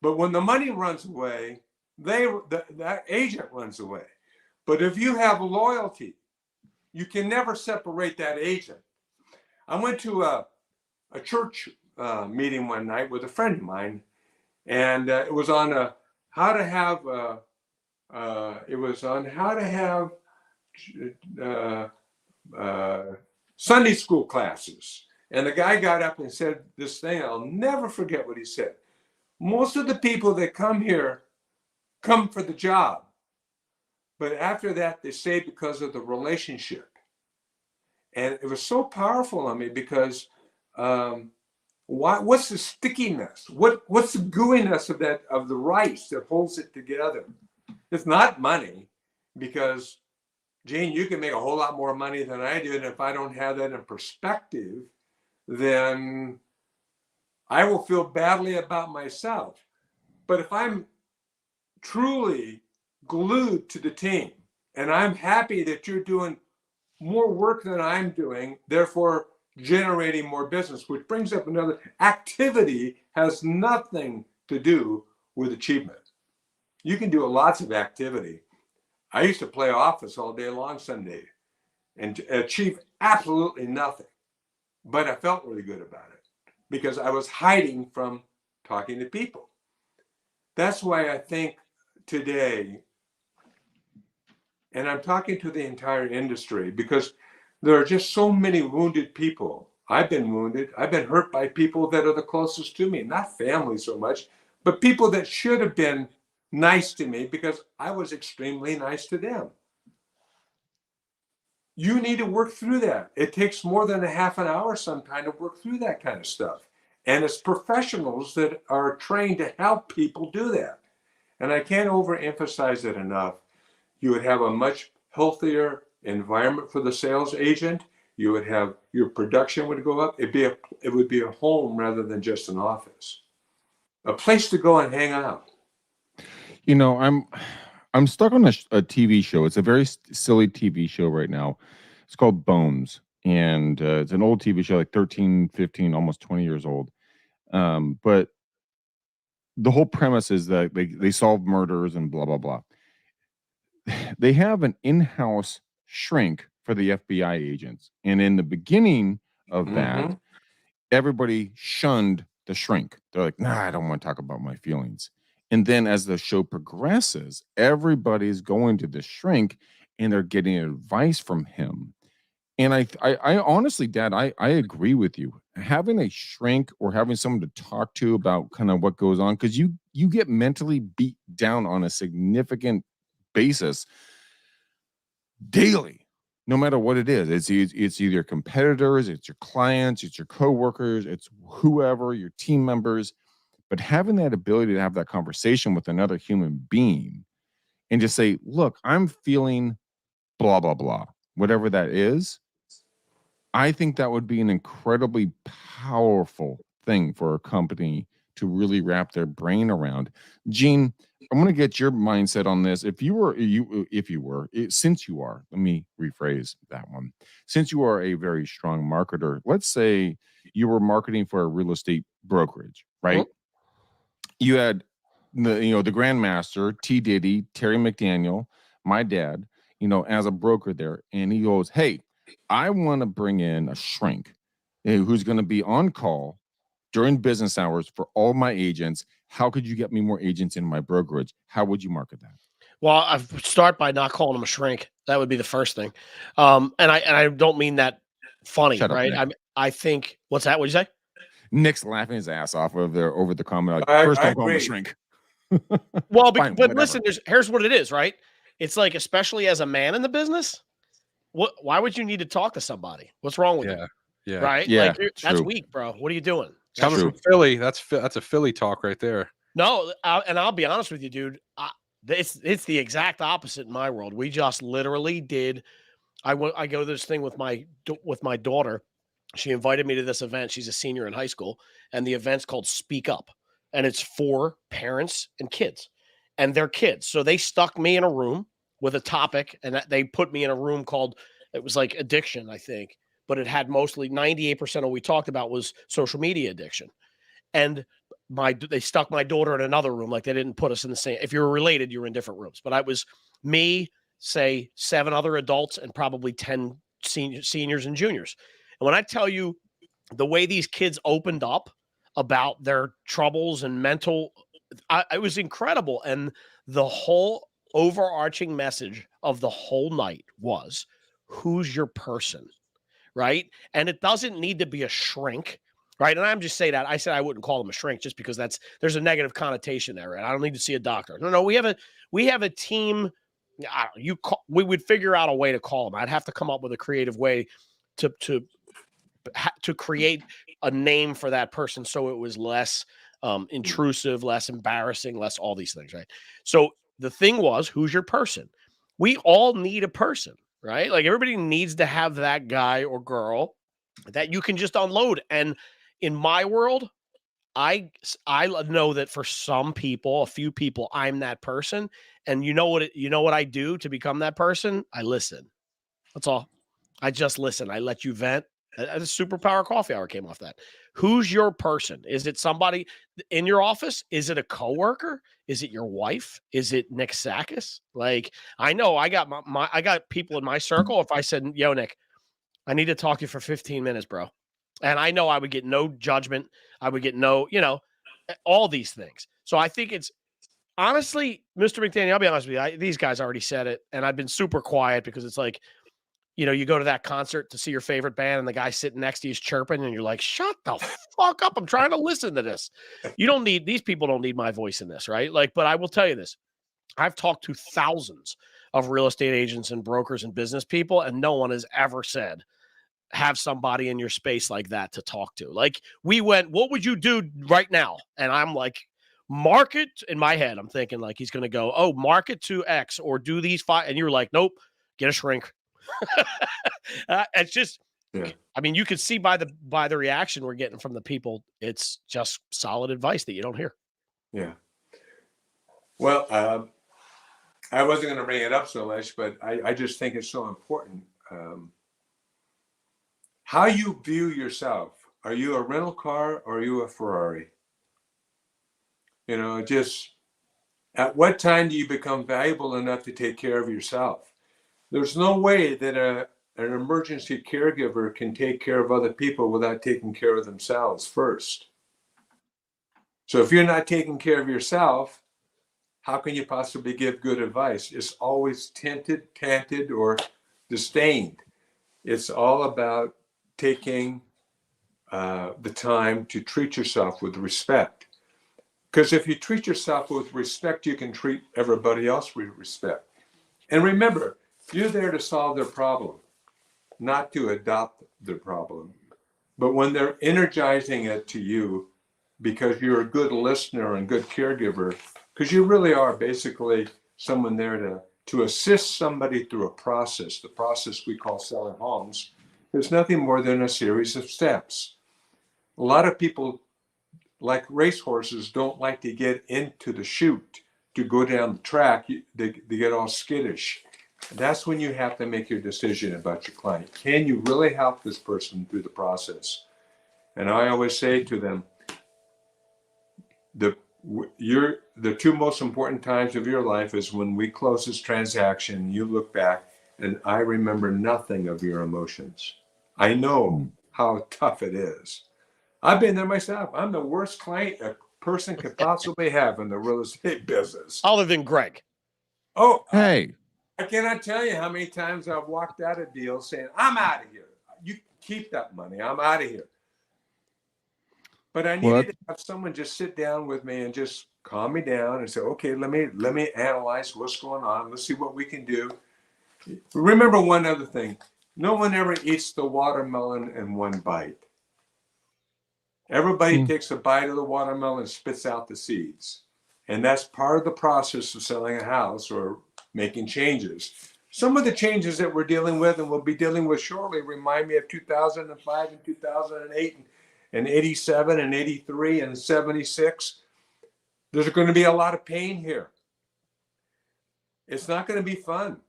But when the money runs away, that agent runs away. But if you have loyalty, you can never separate that agent. I went to a church meeting one night with a friend of mine, and it was on how to have Sunday school classes. And the guy got up and said this thing, I'll never forget what he said. Most of the people that come here come for the job, but after that, they stay because of the relationship. And it was so powerful on me because what's the stickiness? What's the gooiness of the rice that holds it together? It's not money, because Gene, you can make a whole lot more money than I do. And if I don't have that in perspective, then I will feel badly about myself. But if I'm truly glued to the team and I'm happy that you're doing more work than I'm doing, therefore generating more business, which brings up another activity has nothing to do with achievement. You can do lots of activity. I used to play office all day long Sunday and achieve absolutely nothing, but I felt really good about it because I was hiding from talking to people. That's why I think today, and I'm talking to the entire industry, because there are just so many wounded people. I've been wounded. I've been hurt by people that are the closest to me, not family so much, but people that should have been nice to me because I was extremely nice to them. You need to work through that. It takes more than a half an hour sometimes to work through that kind of stuff. And it's professionals that are trained to help people do that. And I can't overemphasize it enough. You would have a much healthier environment for the sales agent. You would have, your production would go up. It would be a home rather than just an office. A place to go and hang out. I'm stuck on a TV show. It's a very silly TV show right now. It's called Bones, and it's an old TV show, like 13, 15, almost 20 years old. But the whole premise is that they solve murders and blah, blah, blah. They have an in-house shrink for the FBI agents. And in the beginning of that, everybody shunned the shrink. They're like, nah, I don't want to talk about my feelings. And then as the show progresses, everybody's going to the shrink and they're getting advice from him. And I honestly, Dad, I agree with you. Having a shrink or having someone to talk to about kind of what goes on, because you get mentally beat down on a significant basis daily, no matter what it is. It's either competitors, it's your clients, it's your coworkers, it's whoever, your team members. But having that ability to have that conversation with another human being and just say, look, I'm feeling blah, blah, blah, whatever that is, I think that would be an incredibly powerful thing for a company to really wrap their brain around. Gene, I'm going to get your mindset on this. Since you are, let me rephrase that one. Since you are a very strong marketer, let's say you were marketing for a real estate brokerage, right? Mm-hmm. You had the grandmaster, T. Diddy, Terry McDaniel, my dad, as a broker there. And he goes, hey, I want to bring in a shrink who's going to be on call during business hours for all my agents. How could you get me more agents in my brokerage? How would you market that? Well, I start by not calling him a shrink. That would be the first thing. And I don't mean that funny, right? I think, what's that? What'd you say? Nick's laughing his ass off over the comment. Like, first, don't call him a shrink. Well, but listen, here's what it is, right? It's like, especially as a man in the business, why would you need to talk to somebody? What's wrong with you? Yeah. Right? Yeah. Like, that's weak, bro. What are you doing? Coming from Philly, that's a Philly talk right there. No, and I'll be honest with you, dude. It's the exact opposite in my world. We just literally did I go to this thing with my daughter. She invited me to this event. She's a senior in high school, and the event's called Speak Up, and it's for parents and kids and their kids. So they stuck me in a room with a topic, and they put me in a room called, it was like addiction, I think, but it had mostly 98% of what we talked about was social media addiction. And they stuck my daughter in another room. Like, they didn't put us in the same, if you were related, you were in different rooms, but I was me, say 7 other adults, and probably 10 seniors and juniors. And when I tell you the way these kids opened up about their troubles and mental, it was incredible. And the whole overarching message of the whole night was, who's your person, right? And it doesn't need to be a shrink, right? And I'm just saying that. I said I wouldn't call them a shrink just because there's a negative connotation there, right? I don't need to see a doctor. No, we have a team. We would figure out a way to call them. I'd have to come up with a creative way to create a name for that person so it was less intrusive, less embarrassing, less all these things, right? So the thing was, who's your person? We all need a person, right? Like, everybody needs to have that guy or girl that you can just unload. And in my world, I know that for some people, a few people, I'm that person. And you know what I do to become that person? I listen. That's all. I just listen. I let you vent. A superpower coffee hour came off that. Who's your person? Is it somebody in your office? Is it a coworker? Is it your wife? Is it Nick Sakis? Like, I know I got I got people in my circle. If I said, yo, Nick, I need to talk to you for 15 minutes, bro. And I know I would get no judgment. I would get no, all these things. So I think it's, honestly, Mr. McDaniel, I'll be honest with you. These guys already said it, and I've been super quiet because it's like, you go to that concert to see your favorite band and the guy sitting next to you is chirping and you're like, shut the fuck up. I'm trying to listen to this. These people don't need my voice in this, right? Like, but I will tell you this. I've talked to thousands of real estate agents and brokers and business people, and no one has ever said, have somebody in your space like that to talk to. Like, we went, what would you do right now? And I'm like, market. In my head, I'm thinking like, he's going to go, oh, market to X or do these 5. And you're like, nope, get a shrink. It's just, yeah. I mean, you can see by the reaction we're getting from the people, it's just solid advice that you don't hear. Yeah. Well, I wasn't going to bring it up so much, but I just think it's so important. How you view yourself. Are you a rental car or are you a Ferrari? Just at what time do you become valuable enough to take care of yourself? There's no way that an emergency caregiver can take care of other people without taking care of themselves first. So if you're not taking care of yourself, how can you possibly give good advice? It's always tainted, or disdained. It's all about taking the time to treat yourself with respect. Because if you treat yourself with respect, you can treat everybody else with respect. And remember, you're there to solve their problem, not to adopt their problem. But when they're energizing it to you because you're a good listener and good caregiver, because you really are basically someone there to assist somebody through a process, the process we call selling homes, there's nothing more than a series of steps. A lot of people, like racehorses, don't like to get into the chute to go down the track. They get all skittish. That's when you have to make your decision about your client. Can you really help this person through the process? And I always say to them, the 2 most important times of your life is when we close this transaction, you look back, and I remember nothing of your emotions. I know how tough it is. I've been there myself. I'm the worst client a person could possibly have in the real estate business. Other than Greg. Oh, hey. I cannot tell you how many times I've walked out of deals saying, I'm out of here. You keep that money. I'm out of here. But I needed to have someone just sit down with me and just calm me down and say, okay, let me analyze what's going on. Let's see what we can do. Remember one other thing. No one ever eats the watermelon in one bite. Everybody takes a bite of the watermelon and spits out the seeds. And that's part of the process of selling a house or making changes. some of the changes that we're dealing with and we'll be dealing with shortly remind me of 2005 and 2008 and 87 and 83 and 76. There's going to be a lot of pain here. It's not going to be fun.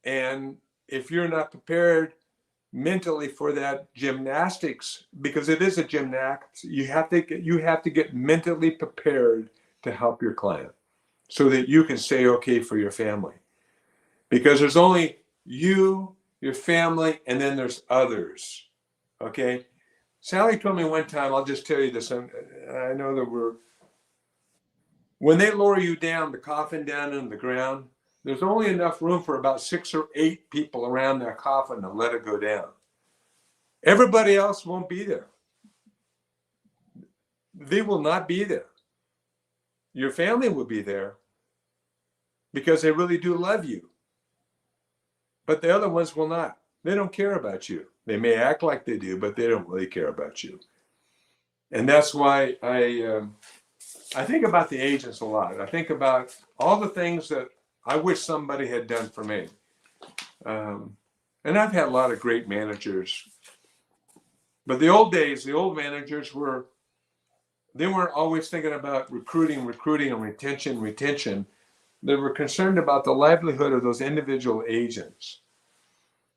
And if you're not prepared mentally for that gymnastics, because it is a gymnastics, you have to get mentally prepared to help your client so that you can stay okay for your family. Because there's only you, your family, and then there's others. Okay? Sally told me one time, I'll just tell you this, and I know that when they lower you down, the coffin down in the ground, there's only enough room for about 6 or 8 people around that coffin to let it go down. Everybody else won't be there. They will not be there. Your family will be there because they really do love you. But the other ones will not. They don't care about you. They may act like they do, but they don't really care about you. And that's why I think about the agents a lot. I think about all the things that I wish somebody had done for me. And I've had a lot of great managers. But the old days, the old managers they weren't always thinking about recruiting, and retention. They were concerned about the livelihood of those individual agents.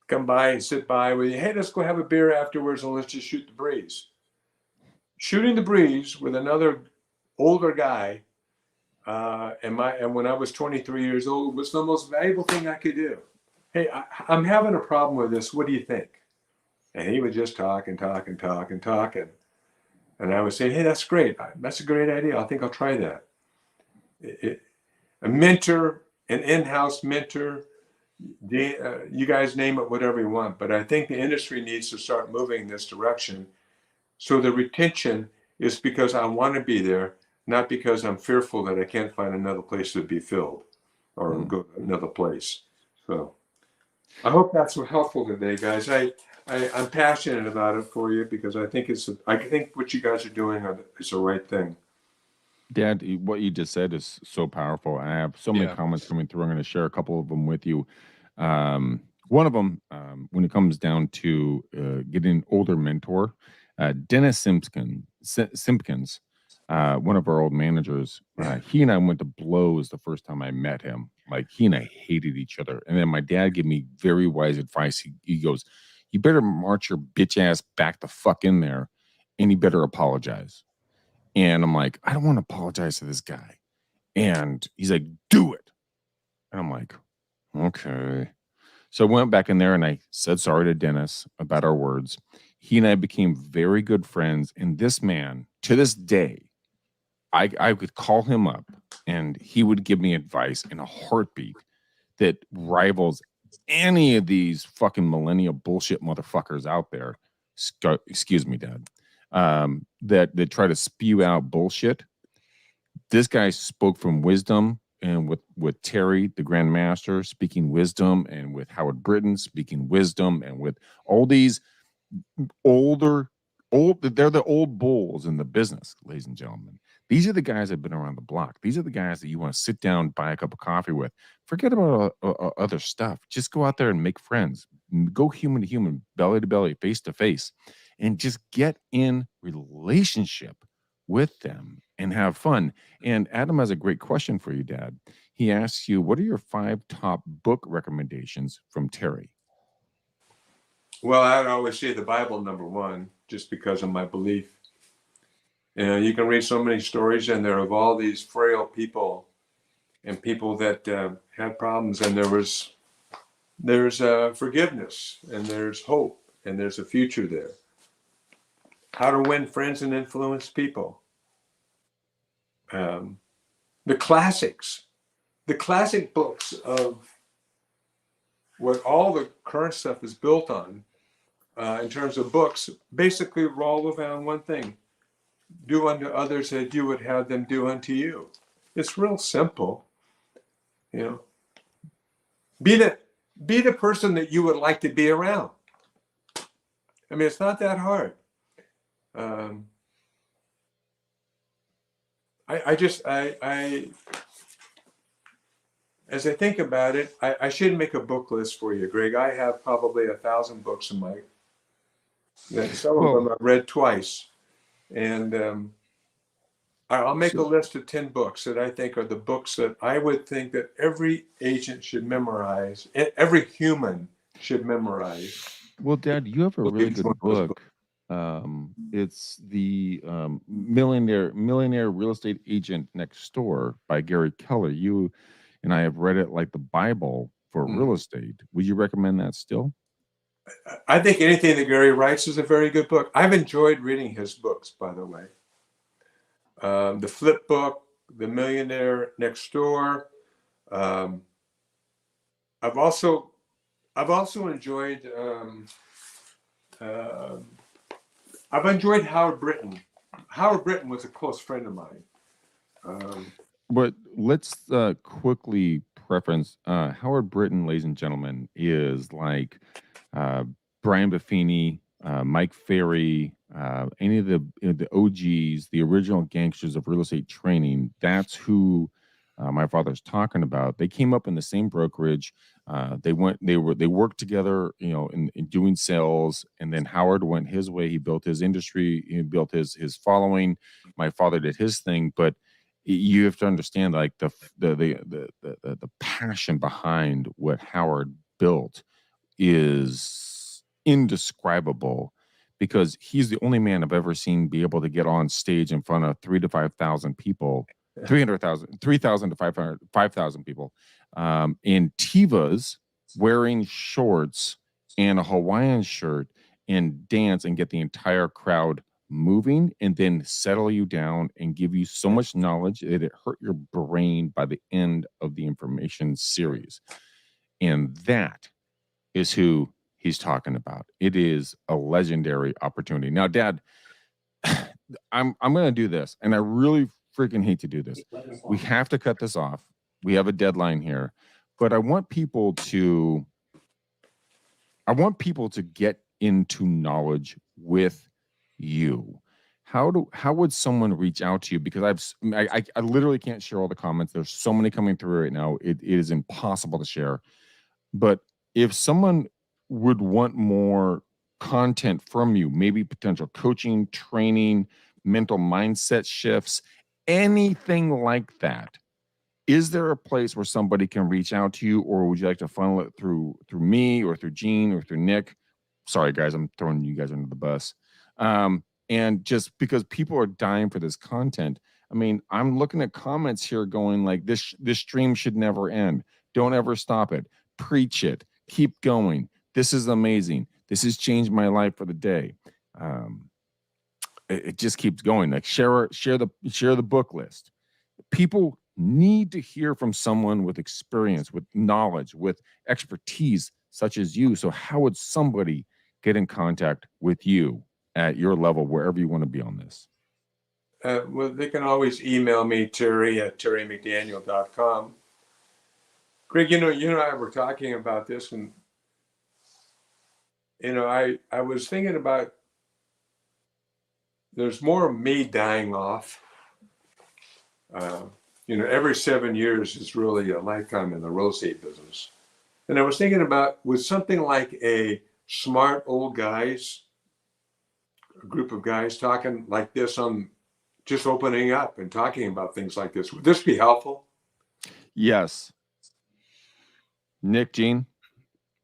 Come by and sit by with you. Hey, let's go have a beer afterwards and let's just shoot the breeze. Shooting the breeze with another older guy, and when I was 23 years old, was the most valuable thing I could do. Hey, I'm having a problem with this. What do you think? And he would just talk. And I would say, hey, that's great. That's a great idea. I think I'll try that. A mentor, an in-house mentor, you guys name it, whatever you want. But I think the industry needs to start moving in this direction. So the retention is because I want to be there, not because I'm fearful that I can't find another place to be filled or go to another place. So I hope that's helpful today, guys. I'm passionate about it for you because I think what you guys are doing is the right thing. Dad, what you just said is so powerful. I have so many comments coming through. I'm going to share a couple of them with you. One of them, when it comes down to getting an older mentor, Dennis Simpkins, one of our old managers, he and I went to blows the first time I met him. Like, he and I hated each other. And then my dad gave me very wise advice. He goes, you better march your bitch ass back the fuck in there, and you better apologize. And I'm like, I don't want to apologize to this guy. And he's like, do it. And I'm like, okay. So I went back in there and I said sorry to Dennis about our words. He and I became very good friends. And this man, to this day, I could call him up and he would give me advice in a heartbeat that rivals any of these fucking millennial bullshit motherfuckers out there. Excuse me, Dad. That try to spew out bullshit. This guy spoke from wisdom, and with Terry, the grandmaster, speaking wisdom, and with Howard Britton speaking wisdom, and with all these they're the old bulls in the business, ladies and gentlemen. These are the guys that have been around the block. These are the guys that you want to sit down, buy a cup of coffee with. Forget about other stuff. Just go out there and make friends. Go human to human, belly to belly, face to face, and just get in relationship with them and have fun. And Adam has a great question for you, Dad. He asks you, what are your 5 top book recommendations from Terry? Well, I'd always say the Bible, number 1, just because of my belief. You know, you can read so many stories in there of all these frail people and people that had problems, and there's forgiveness, and there's hope, and there's a future there. How to win friends and influence people. The classics, the classic books of what all the current stuff is built on, in terms of books, basically roll around one thing: do unto others as you would have them do unto you. It's real simple, you know. Be the person that you would like to be around. I mean, it's not that hard. as I think about it, I should make a book list for you, Greg. I have probably 1,000 books in my. Some of them I've read twice, and I'll make a list of 10 books that I think are the books that I would think that every agent should memorize, every human should memorize. Well, Dad, you have a really good book. It's the Millionaire Real Estate Agent Next Door by Gary Keller. You and I have read it like the Bible for real estate. Would you recommend that still? I think anything that Gary writes is a very good book. I've enjoyed reading his books, by the way. The Flip Book, The Millionaire Next Door. I've also enjoyed. I've enjoyed Howard Britton. Howard Britton was a close friend of mine. But let's quickly preference Howard Britton, ladies and gentlemen, is like Brian Buffini, Mike Ferry, any of the OGs, the original gangsters of real estate training. That's who my father's talking about. They came up in the same brokerage. They worked together, in doing sales. And then Howard went his way. He built his industry. He built his following. My father did his thing. But you have to understand, like the passion behind what Howard built is indescribable, because he's the only man I've ever seen be able to get on stage in front of 3,000 to 5,000 people, 300,000 to 5,000 people, in Tivas, wearing shorts and a Hawaiian shirt, and dance and get the entire crowd moving, and then settle you down and give you so much knowledge that it hurt your brain by the end of the information series. And that is who he's talking about. It is a legendary opportunity. Now, Dad, I'm going to do this, and I really freaking hate to do this. We have to cut this off. We have a deadline here, but I want people to get into knowledge with you. How would someone reach out to you? Because I literally can't share all the comments. There's so many coming through right now. It is impossible to share. But if someone would want more content from you, maybe potential coaching, training, mental mindset shifts, anything like that, is there a place where somebody can reach out to you, or would you like to funnel it through me or through Gene or through Nick? Sorry, guys, I'm throwing you guys under the bus. And just because people are dying for this content, I mean, I'm looking at comments here going like, this stream should never end. Don't ever stop it. Preach it. Keep going. This is amazing. This has changed my life for the day. It just keeps going. Like share the book list. People need to hear from someone with experience, with knowledge, with expertise such as you. So how would somebody get in contact with you at your level, wherever you want to be on this? Well, they can always email me, Terry at terrymcdaniel.com. Greg, you and I were talking about this, and I was thinking about, there's more of me dying off. Every 7 years is really a lifetime in the real estate business. And I was thinking about, with something like a smart old guys, a group of guys talking like this, on just opening up and talking about things like this, would this be helpful? Yes. Nick, Gene?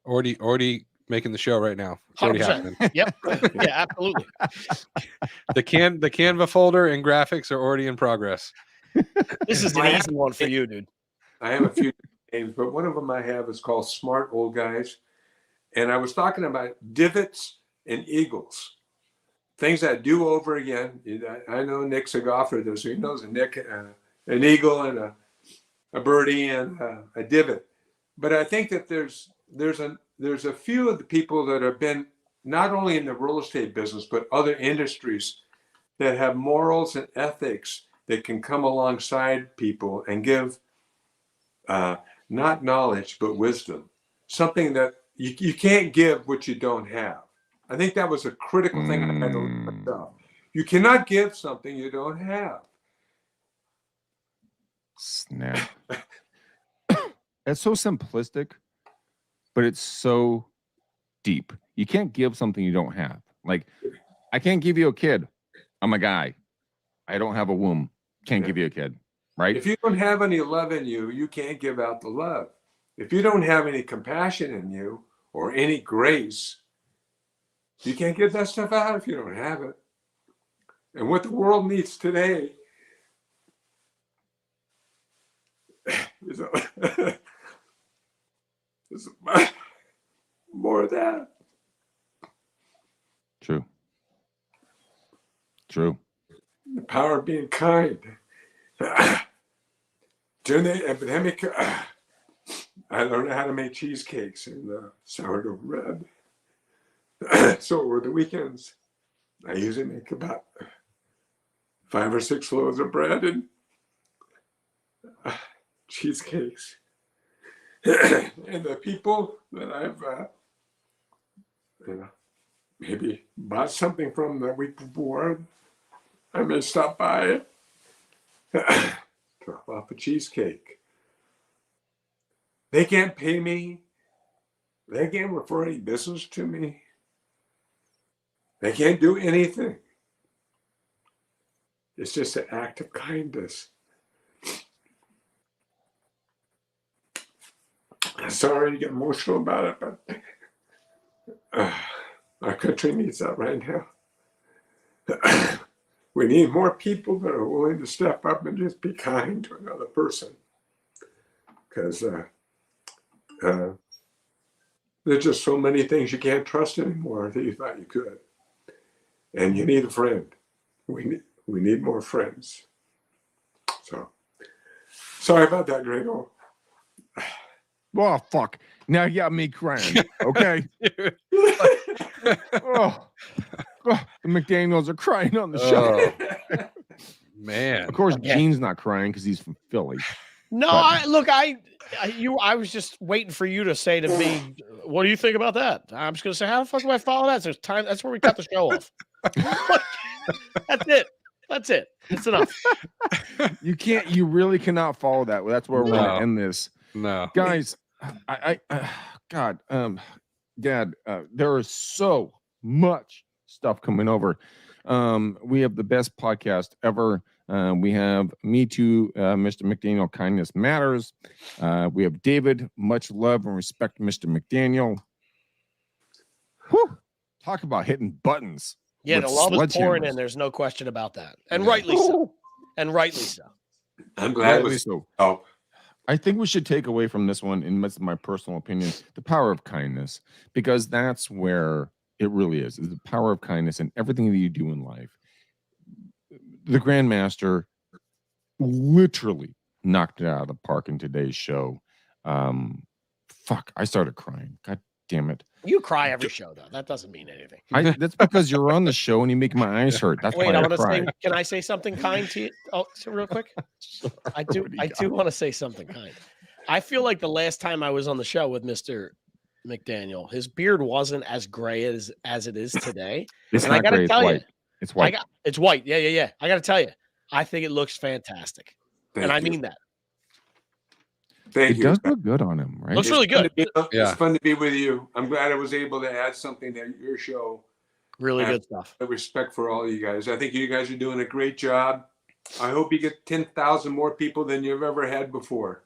Already making the show right now. It's already 100%. happening. Yep. Yeah, absolutely. The Canva folder and graphics are already in progress. This is an easy one for you, dude. I have a few names, but one of them I have is called Smart Old Guys. And I was talking about divots and eagles, things that do over again. I know Nick's a golfer, so he knows a Nick, an eagle and a birdie and a divot. But I think that there's a few of the people that have been not only in the real estate business, but other industries that have morals and ethics that can come alongside people and give not knowledge, but wisdom. Something that you can't give what you don't have. I think that was a critical thing I had to learn myself. You cannot give something you don't have. Snap. It's so simplistic, but it's so deep. You can't give something you don't have. Like, I can't give you a kid. I'm a guy. I don't have a womb. Can't give you a kid, right? If you don't have any love in you, you can't give out the love. If you don't have any compassion in you or any grace, you can't get that stuff out if you don't have it. And what the world needs today is more of that. True. The power of being kind. During the epidemic, I learned how to make cheesecakes and sourdough bread. So over the weekends, I usually make about 5 or 6 loaves of bread and cheesecakes. And the people that I've maybe bought something from the week before, I may stop by, drop off a cheesecake. They can't pay me. They can't refer any business to me. They can't do anything. It's just an act of kindness. I'm sorry to get emotional about it, but our country needs that right now. We need more people that are willing to step up and just be kind to another person. Because there's just so many things you can't trust anymore that you thought you could. And you need a friend. We need more friends. So, sorry about that, Grego. Oh, fuck. Now you got me crying. Okay. Oh, the McDaniels are crying on the show. Man. Of course, Gene's not crying because he's from Philly. No, I was just waiting for you to say to me, "What do you think about that?" I'm just gonna say, "How the fuck do I follow that?" So it's time. That's where we cut the show off. That's it. It's enough. You really cannot follow that. Well, that's where we're gonna end this. No, guys, God, Dad, there is so much stuff coming over. We have the best podcast ever. We have Me Too, Mr. McDaniel, Kindness Matters. We have David, much love and respect, Mr. McDaniel. Whew. Talk about hitting buttons. Yeah, the love is pouring in. There's no question about that. And rightly so. And rightly so. I'm glad it was so. Oh. I think we should take away from this one, in my personal opinion, the power of kindness, because that's where it really is the power of kindness in everything that you do in life. The Grandmaster literally knocked it out of the park in today's show. Fuck, I started crying. God damn it. You cry every show, though. That doesn't mean anything. That's because you're on the show and you make my eyes hurt. That's why I cry. Can I say something kind to you? Oh, real quick. Sure, I do want to say something kind. I feel like the last time I was on the show with Mr. McDaniel, his beard wasn't as gray as it is today. It's not gray. It's white. It's white. It's white. Yeah. I got to tell you, I think it looks fantastic. I mean that. Thank you. It does look good on him, right? Looks really good. It's fun to be with you. I'm glad I was able to add something to your show. Really good stuff. Respect for all of you guys. I think you guys are doing a great job. I hope you get 10,000 more people than you've ever had before.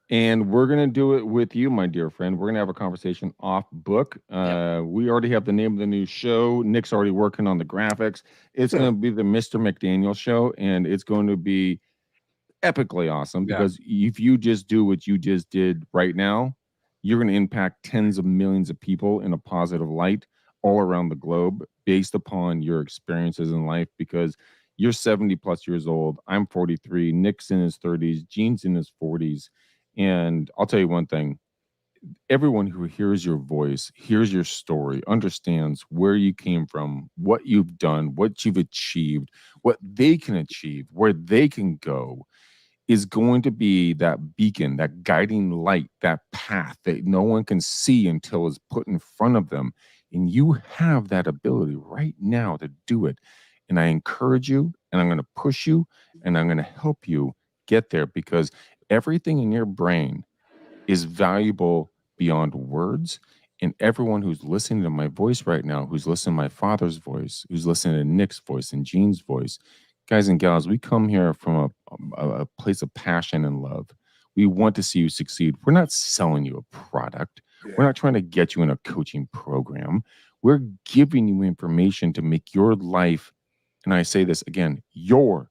And we're going to do it with you, my dear friend. We're going to have a conversation off book. We already have the name of the new show. Nick's already working on the graphics. It's going to be the Mr. McDaniel show, and it's going to be epically awesome because if you just do what you just did right now, you're going to impact tens of millions of people in a positive light all around the globe based upon your experiences in life, because you're 70 plus years old. I'm 43. Nick's in his 30s. Gene's in his 40s. And I'll tell you one thing. Everyone who hears your voice, hears your story, understands where you came from, what you've done, what you've achieved, what they can achieve, where they can go, is going to be that beacon, that guiding light, that path that no one can see until it's put in front of them. And you have that ability right now to do it. And I encourage you, and I'm going to push you, and I'm going to help you get there, because everything in your brain is valuable beyond words. And everyone who's listening to my voice right now, who's listening to my father's voice, who's listening to Nick's voice and Gene's voice, guys and gals, we come here from a place of passion and love. We want to see you succeed. We're not selling you a product. We're not trying to get you in a coaching program. We're giving you information to make your life, and I say this again, your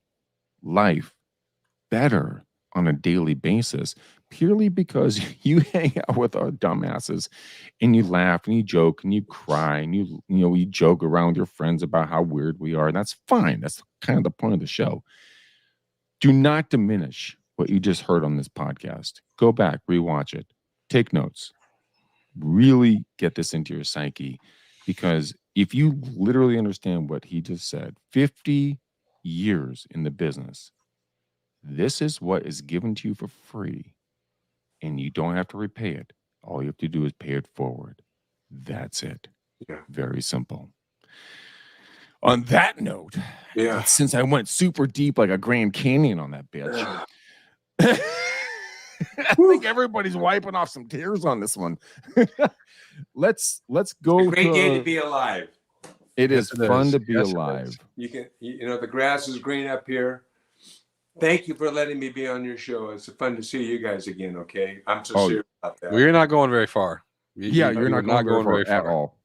life better on a daily basis, purely because you hang out with our dumbasses and you laugh and you joke and you cry and you joke around with your friends about how weird we are. And that's fine. That's kind of the point of the show. Do not diminish what you just heard on this podcast. Go back, rewatch it, take notes, really get this into your psyche, because if you literally understand what he just said, 50 years in the business, this is what is given to you for free, and you don't have to repay it. All you have to do is pay it forward. That's it. Yeah. Very simple. On that note, Yeah. since I went super deep like a Grand Canyon on that bitch, I think everybody's wiping off some tears on this one. Let's go. It's a great day to be alive. It is fun to be Yes, it alive. is. The grass is green up here. Thank you for letting me be on your show. It's fun to see you guys again. Okay, I'm so serious about that. Well, you're not going very far. You're not going very far at all.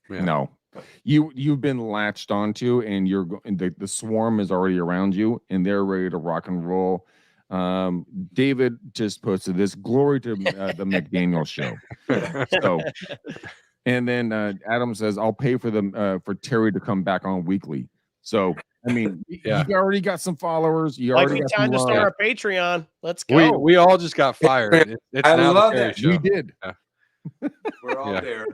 Yeah. No, you've been latched onto, and the swarm is already around you, and they're ready to rock and roll. David just posted this: glory to the McDaniel show. So, and then Adam says, "I'll pay for them for Terry to come back on weekly." So, I mean, you already got some followers. You already got time some to start our Patreon. Let's go. We all just got fired. It's I now love the Terry that. show. We did. Yeah. We're all there.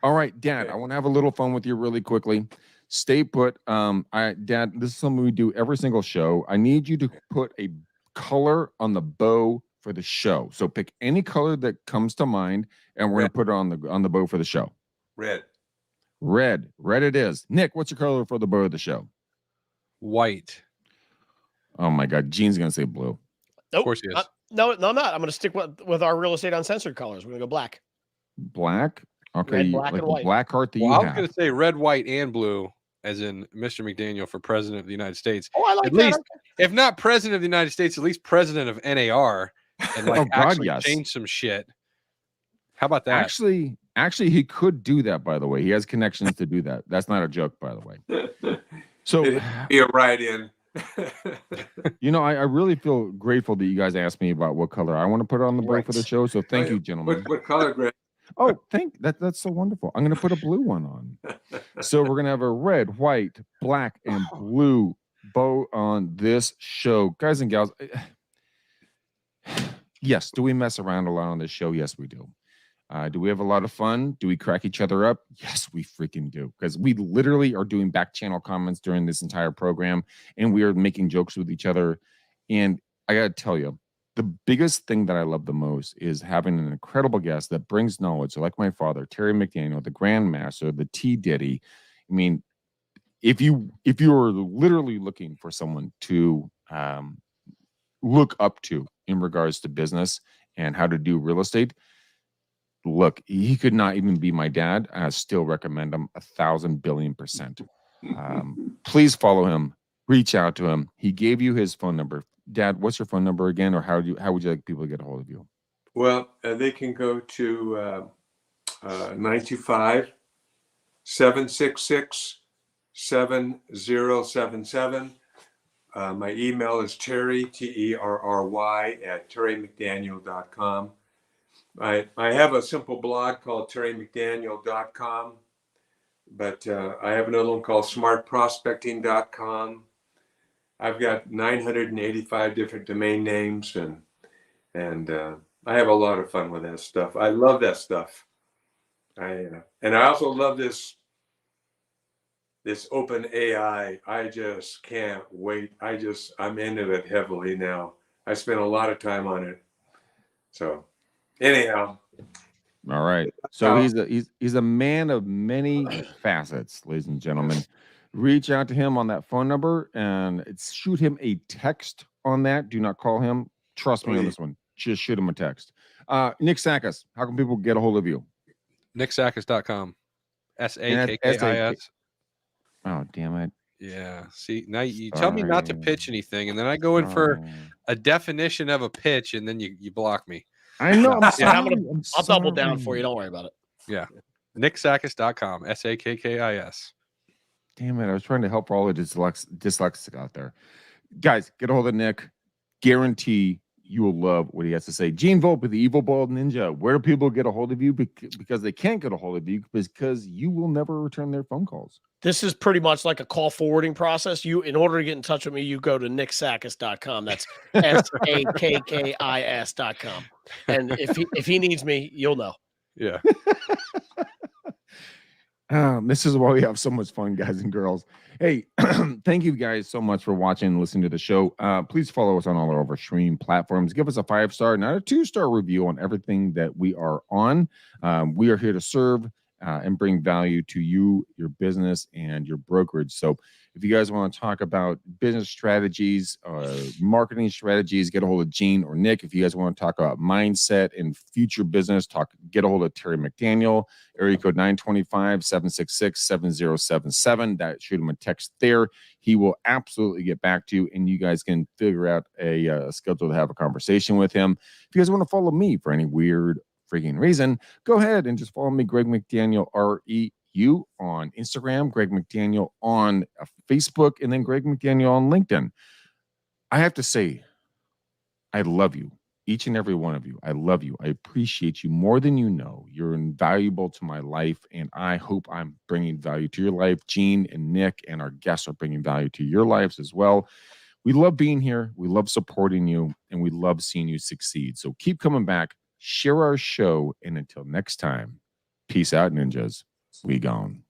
All right, Dad, I want to have a little fun with you really quickly. Stay put. Dad, this is something we do every single show. I need you to put a color on the bow for the show. So pick any color that comes to mind, and we're going to put it on the bow for the show. Red. Red it is. Nick, what's your color for the bow of the show? White. Oh my God, Gene's going to say blue. Nope, Of course he is. no, I'm not. I'm going to stick with our Real Estate Uncensored colors. We're going to go black. Black. Okay, Red, black, like and the white. black heart that Well, you I was have. going to say red, white, and blue, as in Mr. McDaniel for President of the United States. Oh, I like At that. least, if not President of the United States, at least President of NAR, and like Oh, God, actually yes. change some shit. How about that? Actually, he could do that, by the way. He has connections to do that. That's not a joke, by the way. So, Be a write-in. I really feel grateful that you guys asked me about what color I want to put on the bow for the show. So thank you, gentlemen. What color, Greg? Oh, that's so wonderful. I'm going to put a blue one on. So we're going to have a red, white, black, and blue bow on this show. Guys and gals, yes, do we mess around a lot on this show? Yes, we do. Do we have a lot of fun? Do we crack each other up? Yes, we freaking do. Because we literally are doing back channel comments during this entire program, and we are making jokes with each other. And I got to tell you, the biggest thing that I love the most is having an incredible guest that brings knowledge, like my father, Terry McDaniel, the grandmaster, the T Diddy. I mean, if you are literally looking for someone to look up to in regards to business and how to do real estate, look, he could not even be my dad. I still recommend him 1,000 billion%. Please follow him. Reach out to him. He gave you his phone number. Dad, what's your phone number again, or how would you like people to get a hold of you? Well, they can go to 925-766-7077. My email is Terry, Terry, at terrymcdaniel.com. I have a simple blog called terrymcdaniel.com, but I have another one called smartprospecting.com. I've got 985 different domain names, and I have a lot of fun with that stuff. I love that stuff. And I also love this open AI. I just can't wait. I'm into it heavily now. I spent a lot of time on it. So anyhow. All right. So he's a man of many facets, ladies and gentlemen. Reach out to him on that phone number and shoot him a text on that. Do not call him. Trust me on this one. Just shoot him a text. Nick Sakis, how can people get a hold of you? NickSakis.com. SAKKIS. Oh, damn it. Yeah. See, now you tell me not to pitch anything, and then I go in for a definition of a pitch, and then you block me. I know. I'm sorry. I'll double down for you. Don't worry about it. Yeah. NickSakis.com. SAKKIS. Damn it. I was trying to help all the dyslexic out there. Guys, get a hold of Nick. Guarantee you will love what he has to say. Gene Volpe, the evil bald ninja. Where do people get a hold of you? Because they can't get a hold of you because you will never return their phone calls. This is pretty much like a call forwarding process. In order to get in touch with me, you go to nicksakis.com. That's SAKKIS.com. And if he needs me, you'll know. Yeah. This is why we have so much fun, guys and girls. Hey, thank you guys so much for watching and listening to the show. Please follow us on all of our stream platforms. Give us a 5-star, not a 2-star review on everything that we are on. We are here to serve and bring value to you, your business, and your brokerage. So if you guys want to talk about business strategies, marketing strategies, get a hold of Gene or Nick. If you guys want to talk about mindset and future business, get a hold of Terry McDaniel, area code 925-766-7077. Shoot him a text there. He will absolutely get back to you, and you guys can figure out a schedule to have a conversation with him. If you guys want to follow me for any weird freaking reason, go ahead and just follow me, Greg McDaniel, REU, on Instagram, Greg McDaniel on Facebook, and then Greg McDaniel on LinkedIn. I have to say, I love you, each and every one of you. I love you. I appreciate you more than you know. You're invaluable to my life, and I hope I'm bringing value to your life. Gene and Nick and our guests are bringing value to your lives as well. We love being here. We love supporting you, and we love seeing you succeed. So keep coming back. Share our show, and until next time, peace out, ninjas. We gone.